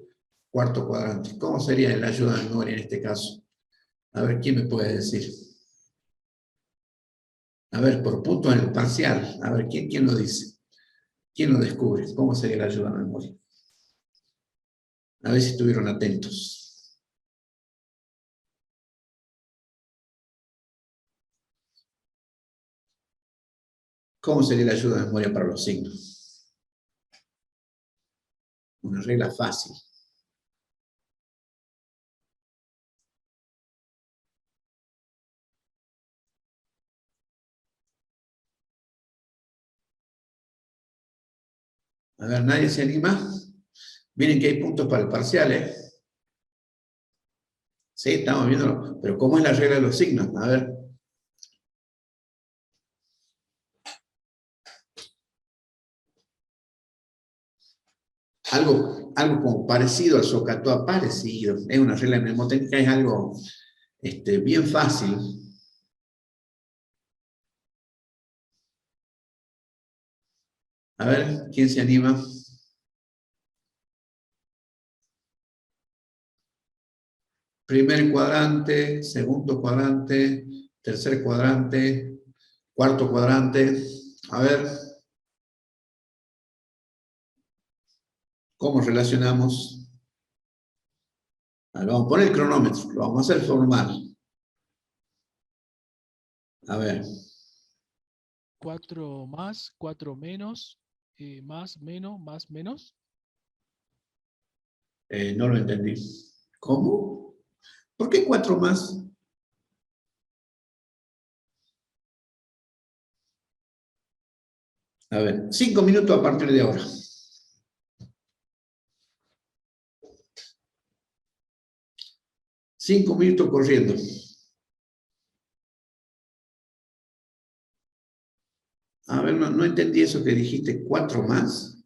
cuarto cuadrante. ¿Cómo sería la ayuda a memoria en este caso? A ver, ¿quién me puede decir? A ver, por puntos en el parcial. A ver, ¿quién lo dice? ¿Quién lo descubre? ¿Cómo sería la ayuda a memoria? A ver si estuvieron atentos. ¿Cómo sería la ayuda a memoria para los signos? Una regla fácil. A ver, ¿nadie se anima? Miren que hay puntos para el parcial, ¿eh? Sí, estamos viéndolo. Pero ¿cómo es la regla de los signos? A ver. Algo como parecido al SOHCAHTOA, parecido. Es una regla mnemotécnica, es algo bien fácil. A ver, ¿quién se anima? Primer cuadrante, segundo cuadrante, tercer cuadrante, cuarto cuadrante. A ver, ¿cómo relacionamos? A ver, vamos a poner el cronómetro, lo vamos a hacer formal. A ver. 4 más, 4 menos, más, menos, más, menos. No lo entendí. ¿Cómo? ¿Por qué 4 más? A ver, 5 minutos a partir de ahora. 5 minutos corriendo. A ver, no entendí eso que dijiste, 4 más.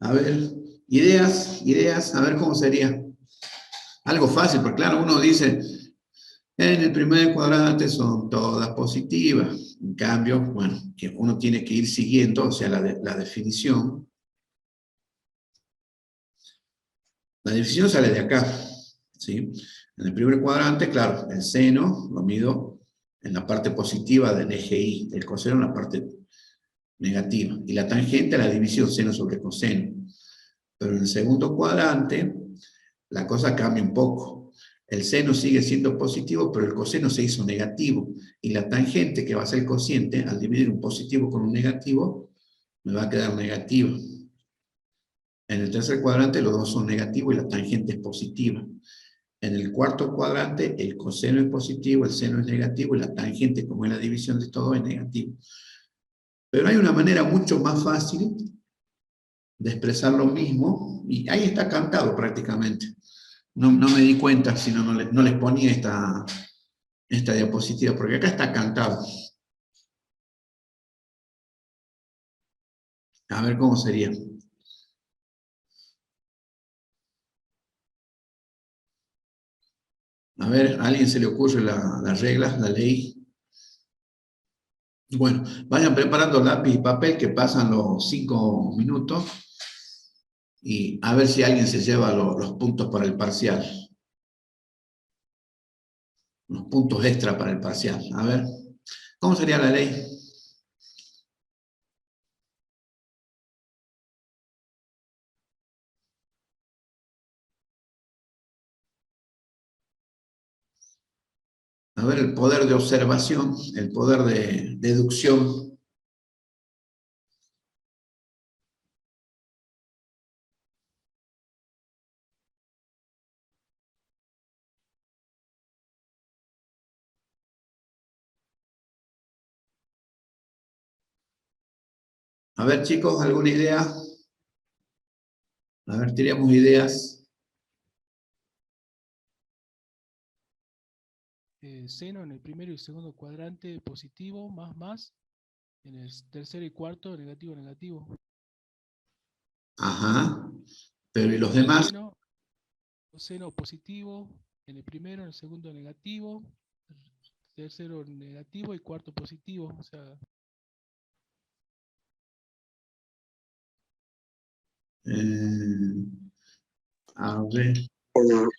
A ver, ideas, a ver cómo sería. Algo fácil, porque claro, uno dice, en el primer cuadrante son todas positivas. En cambio, bueno, que uno tiene que ir siguiendo, o sea, la definición. La definición sale de acá, ¿sí? En el primer cuadrante, claro, el seno lo mido en la parte positiva del eje Y, el coseno en la parte negativa, y la tangente la división seno sobre coseno. Pero en el segundo cuadrante, la cosa cambia un poco. El seno sigue siendo positivo, pero el coseno se hizo negativo, y la tangente, que va a ser el cociente, al dividir un positivo con un negativo, me va a quedar negativa. En el tercer cuadrante los dos son negativos y la tangente es positiva. En el cuarto cuadrante el coseno es positivo, el seno es negativo y la tangente, como es la división de todo, es negativo. Pero hay una manera mucho más fácil de expresar lo mismo, y ahí está cantado prácticamente. No me di cuenta, si no les ponía esta diapositiva, porque acá está cantado. A ver cómo sería. A ver, ¿a alguien se le ocurre las reglas, la ley? Bueno, vayan preparando lápiz y papel, que pasan los 5 minutos, y a ver si alguien se lleva los puntos para el parcial. Los puntos extra para el parcial. A ver, ¿cómo sería la ley? A ver, el poder de observación, el poder de deducción. A ver, chicos, ¿alguna idea? A ver, tiramos ideas. Seno en el primero y segundo cuadrante positivo, más, en el tercero y cuarto negativo, negativo. Ajá. Pero ¿y los demás? Coseno positivo, en el primero, en el segundo negativo, tercero negativo y cuarto positivo. O sea, Eh, a ver. Por,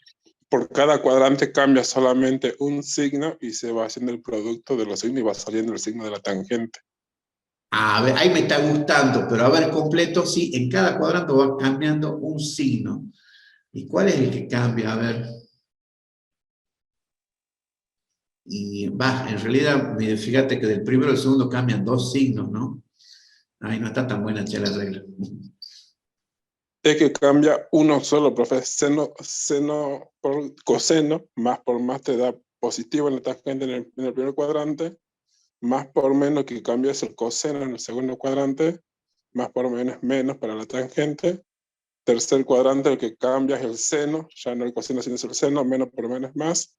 por cada cuadrante cambia solamente un signo y se va haciendo el producto de los signos y va saliendo el signo de la tangente. A ver, ahí me está gustando, pero a ver, completo, sí, en cada cuadrante va cambiando un signo. ¿Y cuál es el que cambia? A ver. Y va, en realidad, fíjate que del primero al segundo cambian 2 signos, ¿no? Ay, no está tan buena la regla. Es que cambia uno solo, profe. Seno por coseno, más por más te da positivo en la tangente en el primer cuadrante, más por menos que cambia es el coseno en el segundo cuadrante, más por menos es menos para la tangente. Tercer cuadrante el que cambia es el seno, ya no el coseno sino es el seno, menos por menos es más.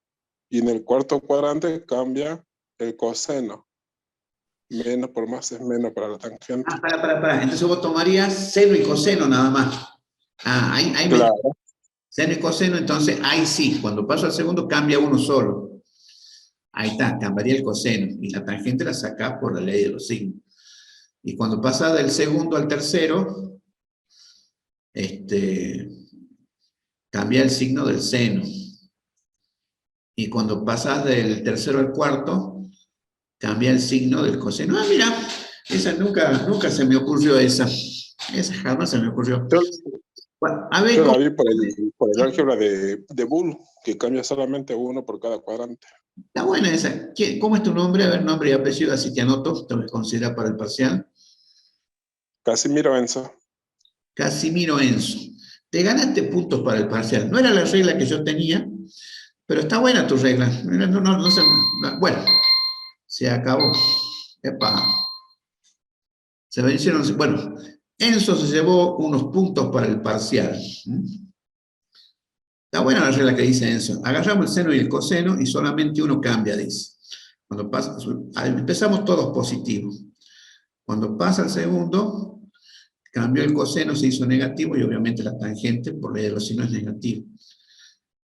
Y en el cuarto cuadrante cambia el coseno. Menos por más es menos para la tangente. Ah, para. Entonces vos tomarías seno y coseno nada más. Ah, ahí me... Claro. Seno y coseno, entonces ahí sí, cuando paso al segundo cambia uno solo. Ahí está, cambiaría el coseno. Y la tangente la saca por la ley de los signos. Y cuando pasa del segundo al tercero, cambia el signo del seno. Y cuando pasas del tercero al cuarto, cambia el signo del coseno. Ah, mira, esa nunca se me ocurrió esa. Esa jamás se me ocurrió. Bueno, a ver, Yo ¿cómo? la vi por el álgebra de Boole, que cambia solamente uno por cada cuadrante. Está buena esa. ¿Cómo es tu nombre? A ver, nombre y apellido, así te anoto, te lo considera para el parcial. Casimiro Enzo. Casimiro Enzo. Te ganaste puntos para el parcial. No era la regla que yo tenía, pero está buena tu regla. Bueno, se acabó. Epa. Se vencieron. Bueno, Enzo se llevó unos puntos para el parcial. Está buena la regla que dice Enzo. Agarramos el seno y el coseno y solamente uno cambia, dice. Cuando pasa, empezamos todos positivos. Cuando pasa el segundo, cambió el coseno, se hizo negativo y obviamente la tangente, por ley de los signos, es negativo.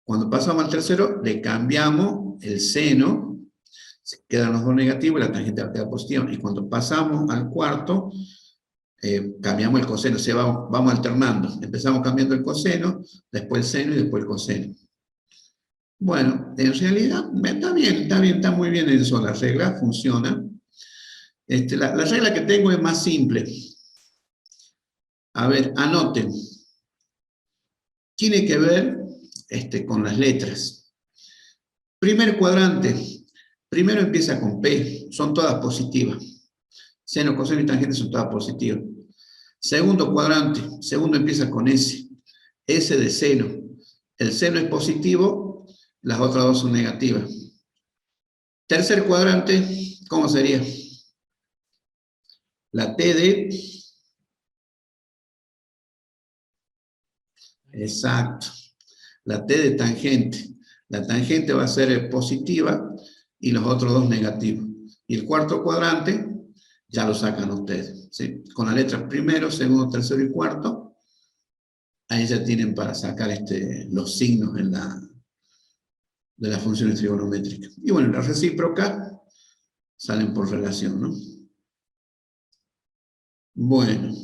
Cuando pasamos al tercero, le cambiamos el seno, se quedan los dos negativos y la tangente va a quedar positiva. Y cuando pasamos al cuarto, cambiamos el coseno, vamos alternando. Empezamos cambiando el coseno, después el seno y después el coseno. Bueno, en realidad está muy bien eso, la regla funciona. La regla que tengo es más simple. A ver, anoten. Tiene que ver con las letras. Primer cuadrante. Primero empieza con P, son todas positivas. Seno, coseno y tangente son todas positivas. Segundo cuadrante, segundo empieza con S. S de seno. El seno es positivo, las otras dos son negativas. Tercer cuadrante, ¿cómo sería? La T de... Exacto. La T de tangente. La tangente va a ser positiva y los otros dos negativos. Y el cuarto cuadrante ya lo sacan ustedes, ¿sí? Con las letras primero, segundo, tercero y cuarto, ahí ya tienen para sacar los signos de las funciones trigonométricas. Y bueno, las recíprocas salen por relación, ¿no? Bueno.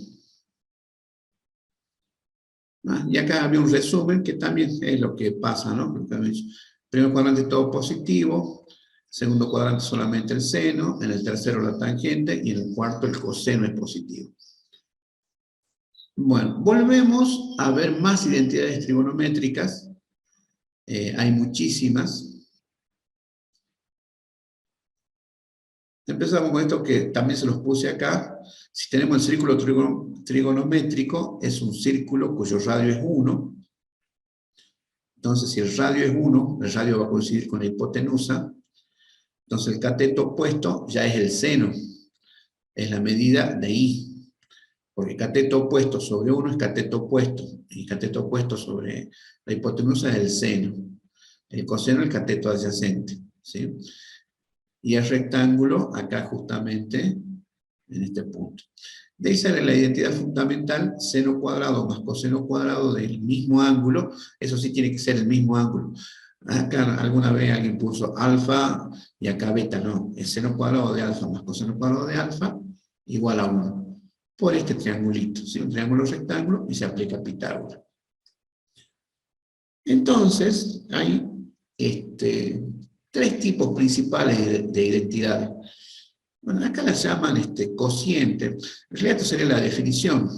Y acá había un resumen que también es lo que pasa, ¿no? Primer cuadrante todo positivo, segundo cuadrante solamente el seno, en el tercero la tangente y en el cuarto el coseno es positivo. Bueno, volvemos a ver más identidades trigonométricas. Hay muchísimas. Empezamos con esto que también se los puse acá. Si tenemos el círculo trigonométrico, es un círculo cuyo radio es 1. Entonces, si el radio es 1, el radio va a coincidir con la hipotenusa. Entonces, el cateto opuesto ya es el seno. Es la medida de I. Porque cateto opuesto sobre 1 es cateto opuesto. Y cateto opuesto sobre la hipotenusa es el seno. El coseno es el cateto adyacente, ¿sí? Y el rectángulo acá justamente en este punto. De ahí sale la identidad fundamental, seno cuadrado más coseno cuadrado del mismo ángulo. Eso sí tiene que ser el mismo ángulo. Acá alguna vez alguien puso alfa y acá beta, no. Es seno cuadrado de alfa más coseno cuadrado de alfa igual a 1. Por este triangulito, ¿sí? Un triángulo rectángulo y se aplica Pitágoras. Entonces, hay tres tipos principales de identidades. Bueno, acá las llaman cociente. En realidad esto sería la definición.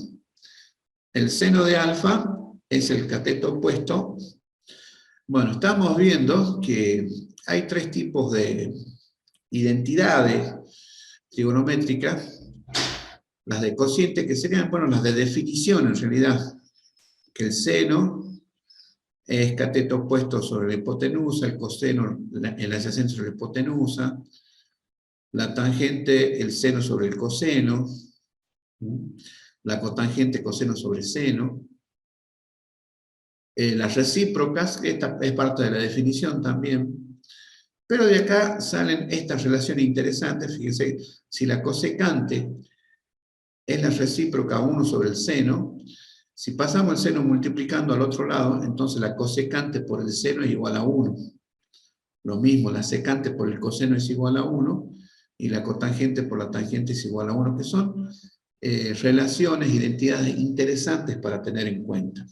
El seno de alfa es el cateto opuesto. Bueno, estamos viendo que hay tres tipos de identidades trigonométricas. Las de cociente, que serían, bueno, las de definición en realidad. Que el seno es cateto opuesto sobre la hipotenusa, el coseno, el adyacente sobre la hipotenusa, la tangente, el seno sobre el coseno, la cotangente, coseno sobre seno, las recíprocas, esta es parte de la definición también, pero de acá salen estas relaciones interesantes. Fíjense, si la cosecante es la recíproca 1 sobre el seno, si pasamos el seno multiplicando al otro lado, entonces la cosecante por el seno es igual a 1. Lo mismo, la secante por el coseno es igual a 1, y la cotangente por la tangente es igual a 1, que son relaciones, identidades interesantes para tener en cuenta.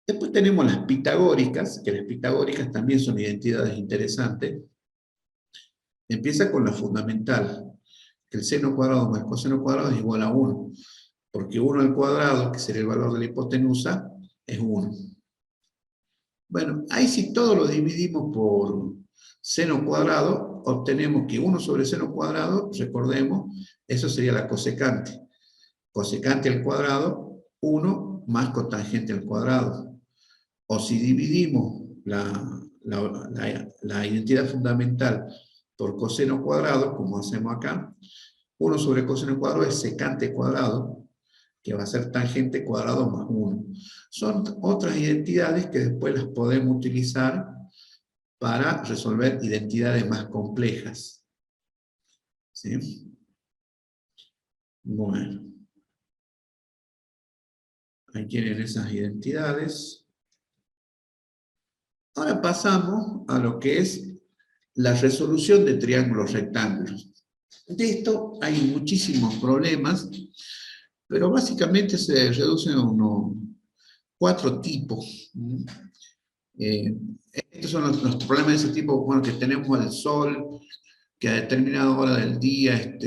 Después tenemos las pitagóricas, que las pitagóricas también son identidades interesantes. Empieza con la fundamental, que el seno cuadrado más el coseno cuadrado es igual a 1, porque 1 al cuadrado, que sería el valor de la hipotenusa, es 1. Bueno, ahí si todo lo dividimos por seno cuadrado, obtenemos que 1 sobre seno cuadrado, recordemos, eso sería la cosecante. Cosecante al cuadrado, 1 más cotangente al cuadrado. O si dividimos la identidad fundamental por coseno cuadrado, como hacemos acá, 1 sobre coseno cuadrado es secante cuadrado, que va a ser tangente cuadrado más 1. Son otras identidades que después las podemos utilizar para resolver identidades más complejas. ¿Sí? Bueno. Ahí tienen esas identidades. Ahora pasamos a lo que es la resolución de triángulos rectángulos. De esto hay muchísimos problemas, pero básicamente se reducen a unos 4 tipos. Estos son los problemas de ese tipo, bueno, que tenemos el sol, que a determinada hora del día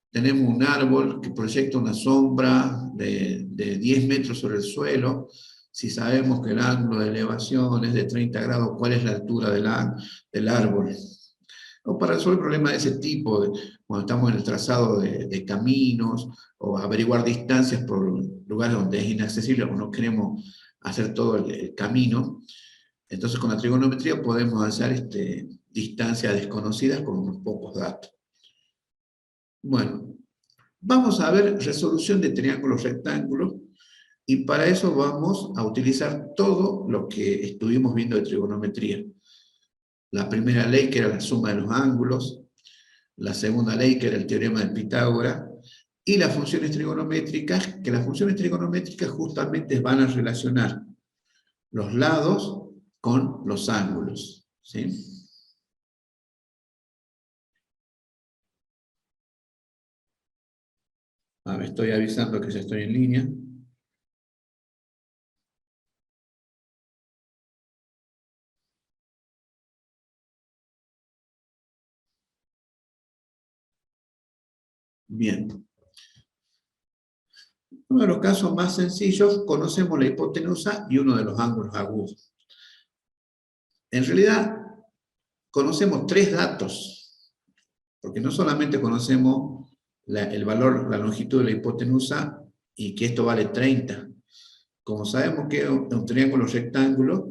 tenemos un árbol que proyecta una sombra de 10 metros sobre el suelo. Si sabemos que el ángulo de elevación es de 30 grados, ¿cuál es la altura del árbol? O para resolver problemas de ese tipo, cuando estamos en el trazado de caminos, o averiguar distancias por lugares donde es inaccesible o no queremos hacer todo el camino. Entonces con la trigonometría podemos hacer distancias desconocidas con unos pocos datos. Bueno, vamos a ver resolución de triángulos rectángulos, y para eso vamos a utilizar todo lo que estuvimos viendo de trigonometría. La primera ley, que era la suma de los ángulos, la segunda ley, que era el teorema de Pitágoras, y las funciones trigonométricas, que las funciones trigonométricas justamente van a relacionar los lados con los ángulos. ¿Sí? Me estoy avisando que ya estoy en línea. Bien. Uno de los casos más sencillos, conocemos la hipotenusa y uno de los ángulos agudos. En realidad, conocemos 3 datos, porque no solamente conocemos el valor, la longitud de la hipotenusa, y que esto vale 30. Como sabemos que es un triángulo rectángulo,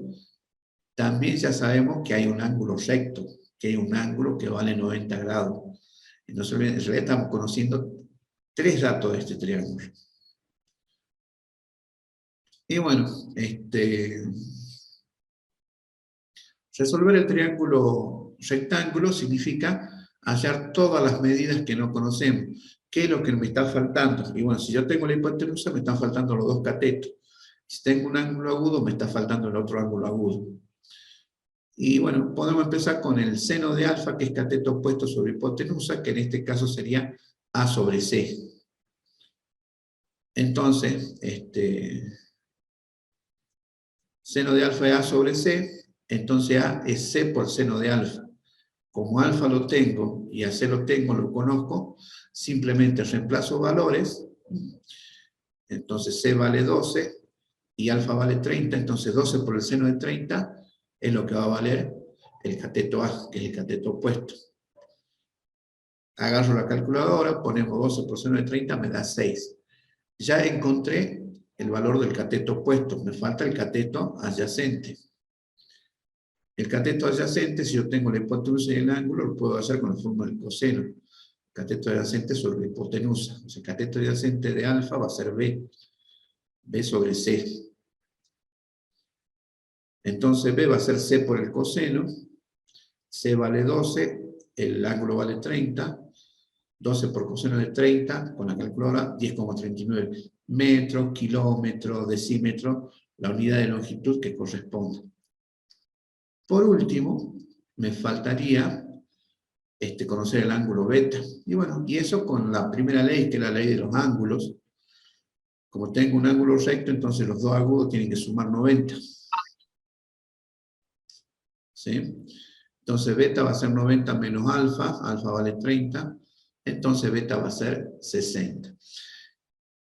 también ya sabemos que hay un ángulo recto, que hay un ángulo que vale 90 grados. Entonces, en realidad estamos conociendo 3 datos de este triángulo. Y bueno, resolver el triángulo rectángulo significa hallar todas las medidas que no conocemos. ¿Qué es lo que me está faltando? Y bueno, si yo tengo la hipotenusa, me están faltando los 2 catetos. Si tengo un ángulo agudo, me está faltando el otro ángulo agudo. Y bueno, podemos empezar con el seno de alfa, que es cateto opuesto sobre hipotenusa, que en este caso sería A sobre C. Entonces, seno de alfa es A sobre C, entonces A es C por seno de alfa. Como alfa lo tengo y a C lo tengo, lo conozco, simplemente reemplazo valores. Entonces C vale 12 y alfa vale 30, entonces 12 por el seno de 30 es lo que va a valer el cateto A, que es el cateto opuesto. Agarro la calculadora, ponemos 12 por seno de 30, me da 6. Ya encontré el valor del cateto opuesto, me falta el cateto adyacente. El cateto adyacente, si yo tengo la hipotenusa y el ángulo, lo puedo hacer con la forma del coseno. Cateto adyacente sobre hipotenusa. Entonces, el cateto adyacente de alfa va a ser B. B sobre C. Entonces B va a ser C por el coseno. C vale 12, el ángulo vale 30. 12 por coseno de 30, con la calculadora, 10,39 metros, kilómetros, decímetros, la unidad de longitud que corresponde. Por último, me faltaría conocer el ángulo beta. Y bueno, y eso con la primera ley, que es la ley de los ángulos. Como tengo un ángulo recto, entonces los 2 agudos tienen que sumar 90. ¿Sí? Entonces beta va a ser 90 menos alfa, alfa vale 30, entonces beta va a ser 60.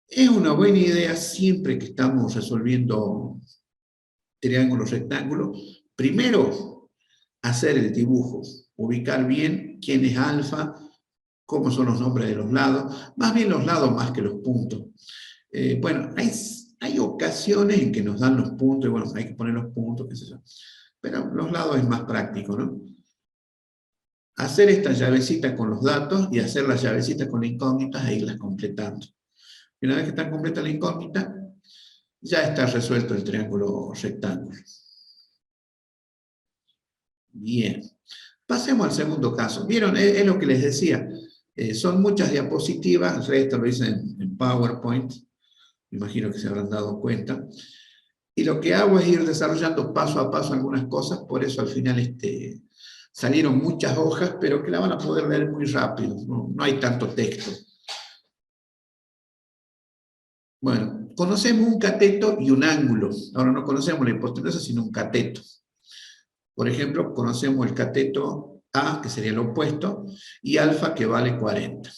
Es una buena idea siempre que estamos resolviendo triángulo rectángulo, primero hacer el dibujo, ubicar bien quién es alfa, cómo son los nombres de los lados, más bien los lados más que los puntos. Bueno, hay ocasiones en que nos dan los puntos, y bueno, hay que poner los puntos, qué sé yo. Pero los lados es más práctico, ¿no? Hacer esta llavecita con los datos y hacer las llavecitas con incógnitas e irlas completando. Y una vez que está completa la incógnita, ya está resuelto el triángulo rectángulo. Bien. Pasemos al segundo caso. ¿Vieron? Es lo que les decía. Son muchas diapositivas, esto lo hice en PowerPoint, me imagino que se habrán dado cuenta. Y lo que hago es ir desarrollando paso a paso algunas cosas, por eso al final salieron muchas hojas, pero que la van a poder leer muy rápido, no hay tanto texto. Bueno, conocemos un cateto y un ángulo. Ahora no conocemos la hipotenusa, sino un cateto. Por ejemplo, conocemos el cateto A, que sería el opuesto, y alfa, que vale 40.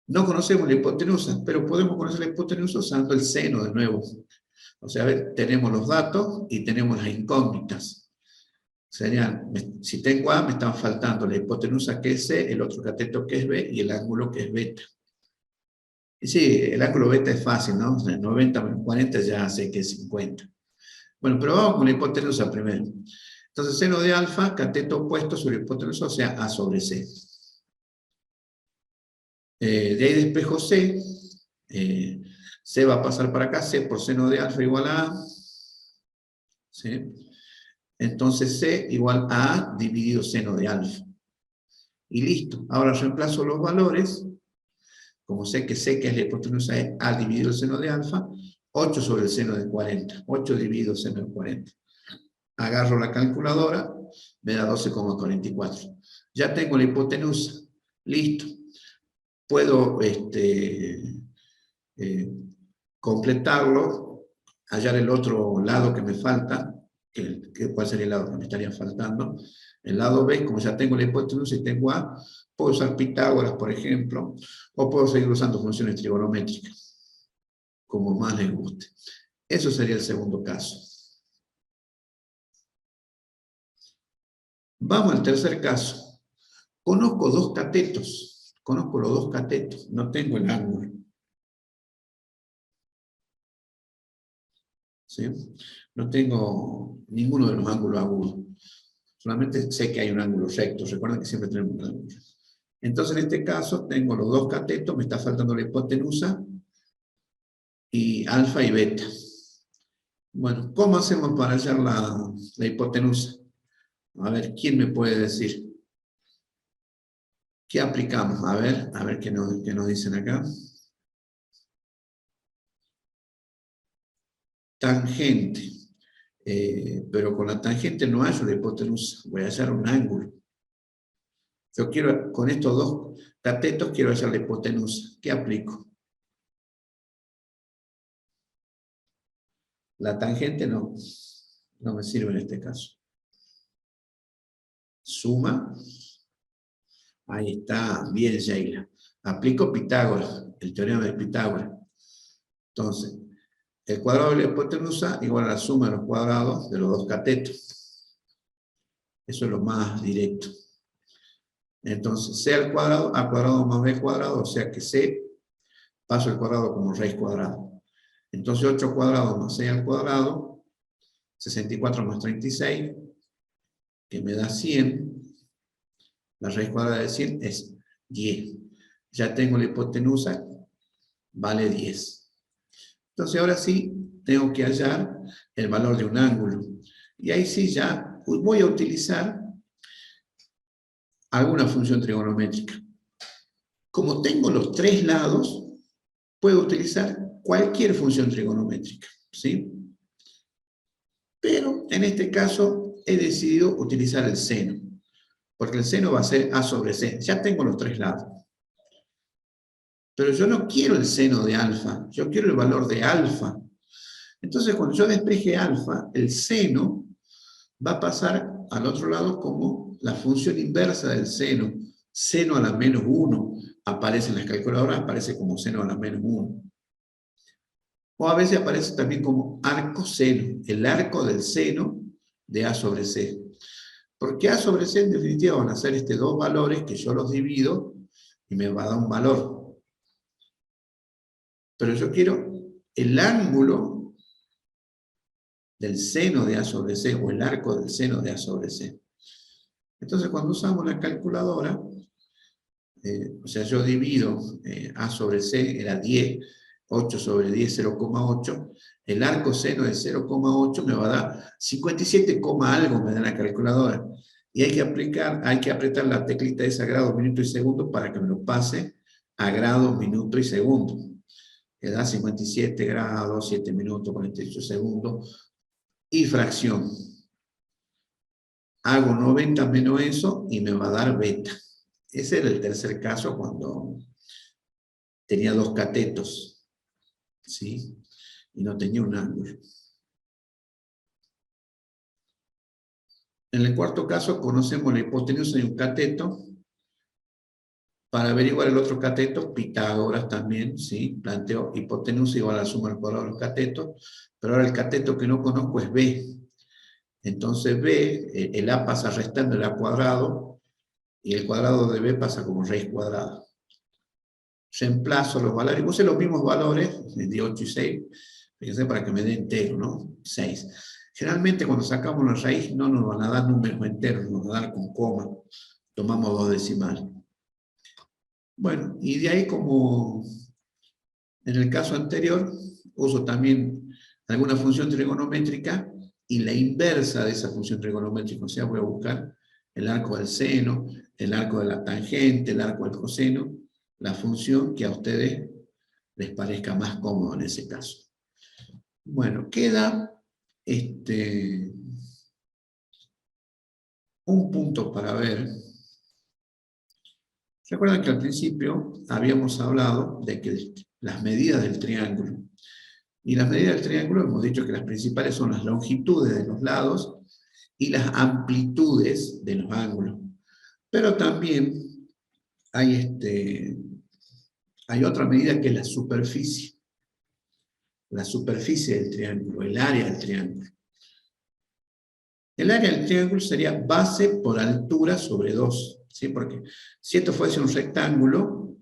No conocemos la hipotenusa, pero podemos conocer la hipotenusa usando el seno de nuevo. O sea, a ver, tenemos los datos y tenemos las incógnitas. Serían, si tengo A, me están faltando la hipotenusa que es C, el otro cateto que es B y el ángulo que es beta. Y sí, el ángulo beta es fácil, ¿no? O sea, 90 menos 40 ya sé que es 50. Bueno, pero vamos con la hipotenusa primero. Entonces, seno de alfa, cateto opuesto sobre hipotenusa, o sea, A sobre C. De ahí despejo C. C va a pasar para acá, C por seno de alfa igual a A. ¿Sí? Entonces C igual a A dividido seno de alfa. Y listo. Ahora reemplazo los valores. Como sé que es la hipotenusa es A dividido el seno de alfa, 8 sobre el seno de 40. 8 dividido el seno de 40. Agarro la calculadora, me da 12,44. Ya tengo la hipotenusa. Listo. Puedo completarlo, hallar el otro lado que me falta, ¿cuál sería el lado que me estaría faltando? El lado B, como ya tengo la hipotenusa y tengo A, puedo usar Pitágoras, por ejemplo, o puedo seguir usando funciones trigonométricas, como más les guste. Eso sería el segundo caso. Vamos al tercer caso. Conozco dos catetos, conozco los dos catetos, no tengo el ángulo. ¿Sí? No tengo ninguno de los ángulos agudos. Solamente sé que hay un ángulo recto. Recuerden que siempre tenemos un ángulo. Entonces, en este caso, tengo los dos catetos, me está faltando la hipotenusa, y alfa y beta. Bueno, ¿cómo hacemos para hallar la hipotenusa? A ver, ¿quién me puede decir? ¿Qué aplicamos? A ver qué nos dicen acá. Tangente. Pero con la tangente no hallo la hipotenusa, voy a hallar un ángulo. Yo quiero, con estos dos catetos, quiero hallar la hipotenusa. ¿Qué aplico? La tangente no me sirve en este caso. Suma. Ahí está, bien, Sheila. Aplico Pitágoras, el teorema de Pitágoras. Entonces, el cuadrado de la hipotenusa igual a la suma de los cuadrados de los dos catetos. Eso es lo más directo. Entonces, C al cuadrado, A cuadrado más B cuadrado, o sea que C paso el cuadrado como raíz cuadrada. Entonces, 8 cuadrado más 6 al cuadrado, 64 más 36, que me da 100. La raíz cuadrada de 100 es 10. Ya tengo la hipotenusa, vale 10. Entonces, ahora sí, tengo que hallar el valor de un ángulo. Y ahí sí ya voy a utilizar alguna función trigonométrica. Como tengo los tres lados, puedo utilizar cualquier función trigonométrica, ¿sí? Pero en este caso he decidido utilizar el seno, porque el seno va a ser A sobre C. Ya tengo los tres lados. Pero yo no quiero el seno de alfa, yo quiero el valor de alfa. Entonces, cuando yo despeje alfa, el seno va a pasar al otro lado como la función inversa del seno. Seno a la menos 1. Aparece en las calculadoras, aparece como seno a la menos 1. O a veces aparece también como arco seno, el arco del seno de A sobre C. Porque A sobre C en definitiva van a ser dos valores que yo los divido y me va a dar un valor. Pero yo quiero el ángulo del seno de A sobre C o el arco del seno de A sobre C. Entonces cuando usamos la calculadora, o sea, yo divido A sobre C, era 10, 8 sobre 10, 0,8. El arco seno de 0,8 me va a dar 57, algo me da la calculadora. Y hay que apretar la teclita de esa grado, minuto y segundo para que me lo pase a grado, minuto y segundo. Que da 57 grados, 7 minutos, 48 segundos. Y fracción. Hago 90 menos eso y me va a dar beta. Ese era el tercer caso cuando tenía dos catetos, ¿sí? Y no tenía un ángulo. En el cuarto caso conocemos la hipotenusa de un cateto. Para averiguar el otro cateto, Pitágoras también, ¿sí? Planteó hipotenusa igual a la suma del cuadrado de los catetos, pero ahora el cateto que no conozco es B. Entonces B, el A pasa restando el A cuadrado, y el cuadrado de B pasa como raíz cuadrada. Reemplazo los valores, puse los mismos valores, de 8 y 6, fíjense para que me dé entero, ¿no? 6. Generalmente cuando sacamos la raíz no nos van a dar números enteros, nos van a dar con coma. Tomamos dos decimales. Bueno, y de ahí como en el caso anterior, uso también alguna función trigonométrica y la inversa de esa función trigonométrica, o sea, voy a buscar el arco del seno, el arco de la tangente, el arco del coseno, la función que a ustedes les parezca más cómodo en ese caso. Bueno, queda un punto para ver. Recuerdan que al principio habíamos hablado de que las medidas del triángulo. Y las medidas del triángulo hemos dicho que las principales son las longitudes de los lados y las amplitudes de los ángulos. Pero también hay otra medida que es la superficie. La superficie del triángulo, el área del triángulo. El área del triángulo sería base por altura sobre 2. ¿Sí? Porque si esto fuese un rectángulo,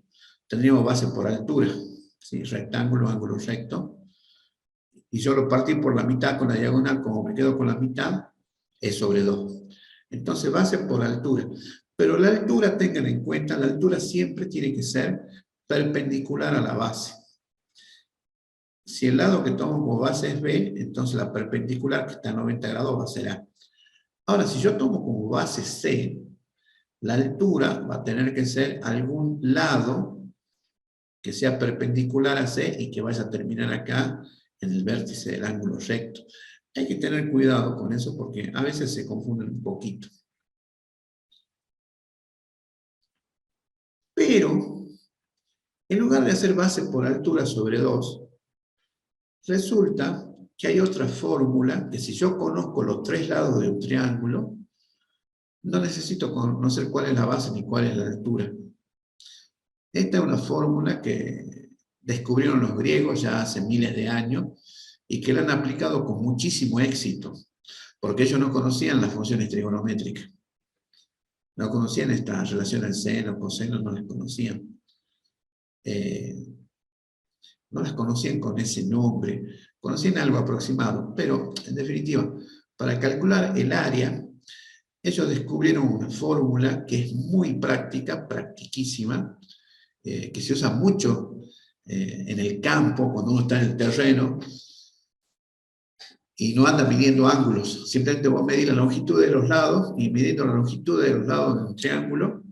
tendríamos base por altura. ¿Sí? Rectángulo, ángulo recto. Y yo lo partí por la mitad con la diagonal, como me quedo con la mitad, es sobre 2. Entonces base por altura. Pero la altura, tengan en cuenta, la altura siempre tiene que ser perpendicular a la base. Si el lado que tomo como base es B, entonces la perpendicular que está a 90 grados va a ser A. Ahora, si yo tomo como base C, la altura va a tener que ser algún lado que sea perpendicular a C y que vaya a terminar acá en el vértice del ángulo recto. Hay que tener cuidado con eso porque a veces se confunden un poquito. Pero, en lugar de hacer base por altura sobre 2, resulta que hay otra fórmula que si yo conozco los tres lados de un triángulo, no necesito conocer cuál es la base ni cuál es la altura. Esta es una fórmula que descubrieron los griegos ya hace miles de años y que la han aplicado con muchísimo éxito, porque ellos no conocían las funciones trigonométricas. No conocían estas relaciones seno, coseno, no las conocían. No las conocían con ese nombre, conocían algo aproximado, pero en definitiva, para calcular el área, ellos descubrieron una fórmula que es muy práctica, practiquísima, que se usa mucho en el campo, cuando uno está en el terreno, y no anda midiendo ángulos, simplemente vos medís la longitud de los lados, y midiendo la longitud de los lados de un triángulo,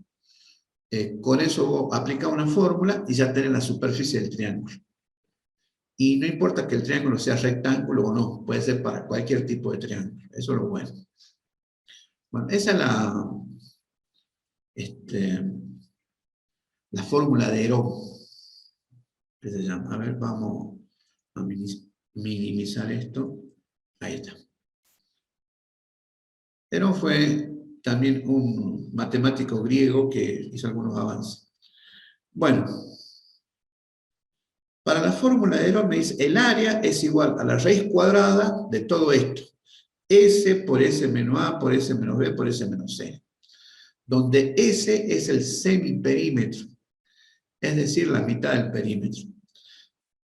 con eso vos aplicás una fórmula y ya tenés la superficie del triángulo. Y no importa que el triángulo sea rectángulo o no, puede ser para cualquier tipo de triángulo, eso es lo bueno. Bueno, esa es la fórmula de Herón, que se llama. A ver, vamos a minimizar esto. Ahí está. Herón fue también un matemático griego que hizo algunos avances. Bueno, Para la fórmula de Taylor me dice, el área es igual a la raíz cuadrada de todo esto. S por S menos A, por S menos B, por S menos C. Donde S es el semiperímetro, es decir, la mitad del perímetro.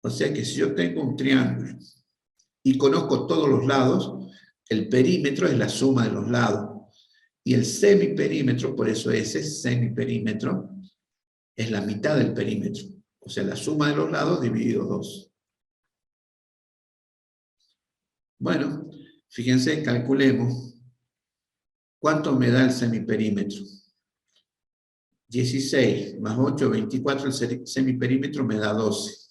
O sea que si yo tengo un triángulo y conozco todos los lados, el perímetro es la suma de los lados. Y el semiperímetro, por eso S, semiperímetro, es la mitad del perímetro. O sea, la suma de los lados dividido 2. Bueno, fíjense, calculemos. ¿Cuánto me da el semiperímetro? 16 más 8, 24, el semiperímetro me da 12.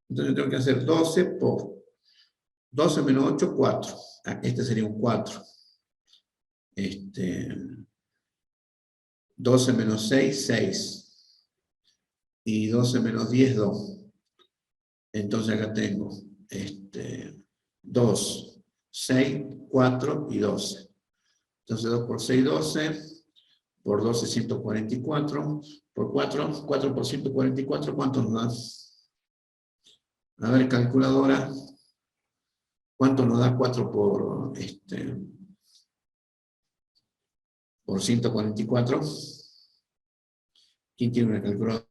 Entonces tengo que hacer 12 por 12 menos 8, 4. Este sería un 4. 12 menos 6, 6. Y 12 menos 10, 2. Entonces acá tengo 2, 6, 4 y 12. Entonces 2 por 6, 12. Por 12, 144. Por 4, 4 por 144, ¿cuánto nos da? A ver, calculadora. ¿Cuánto nos da 4 por 144? ¿Quién tiene una calculadora?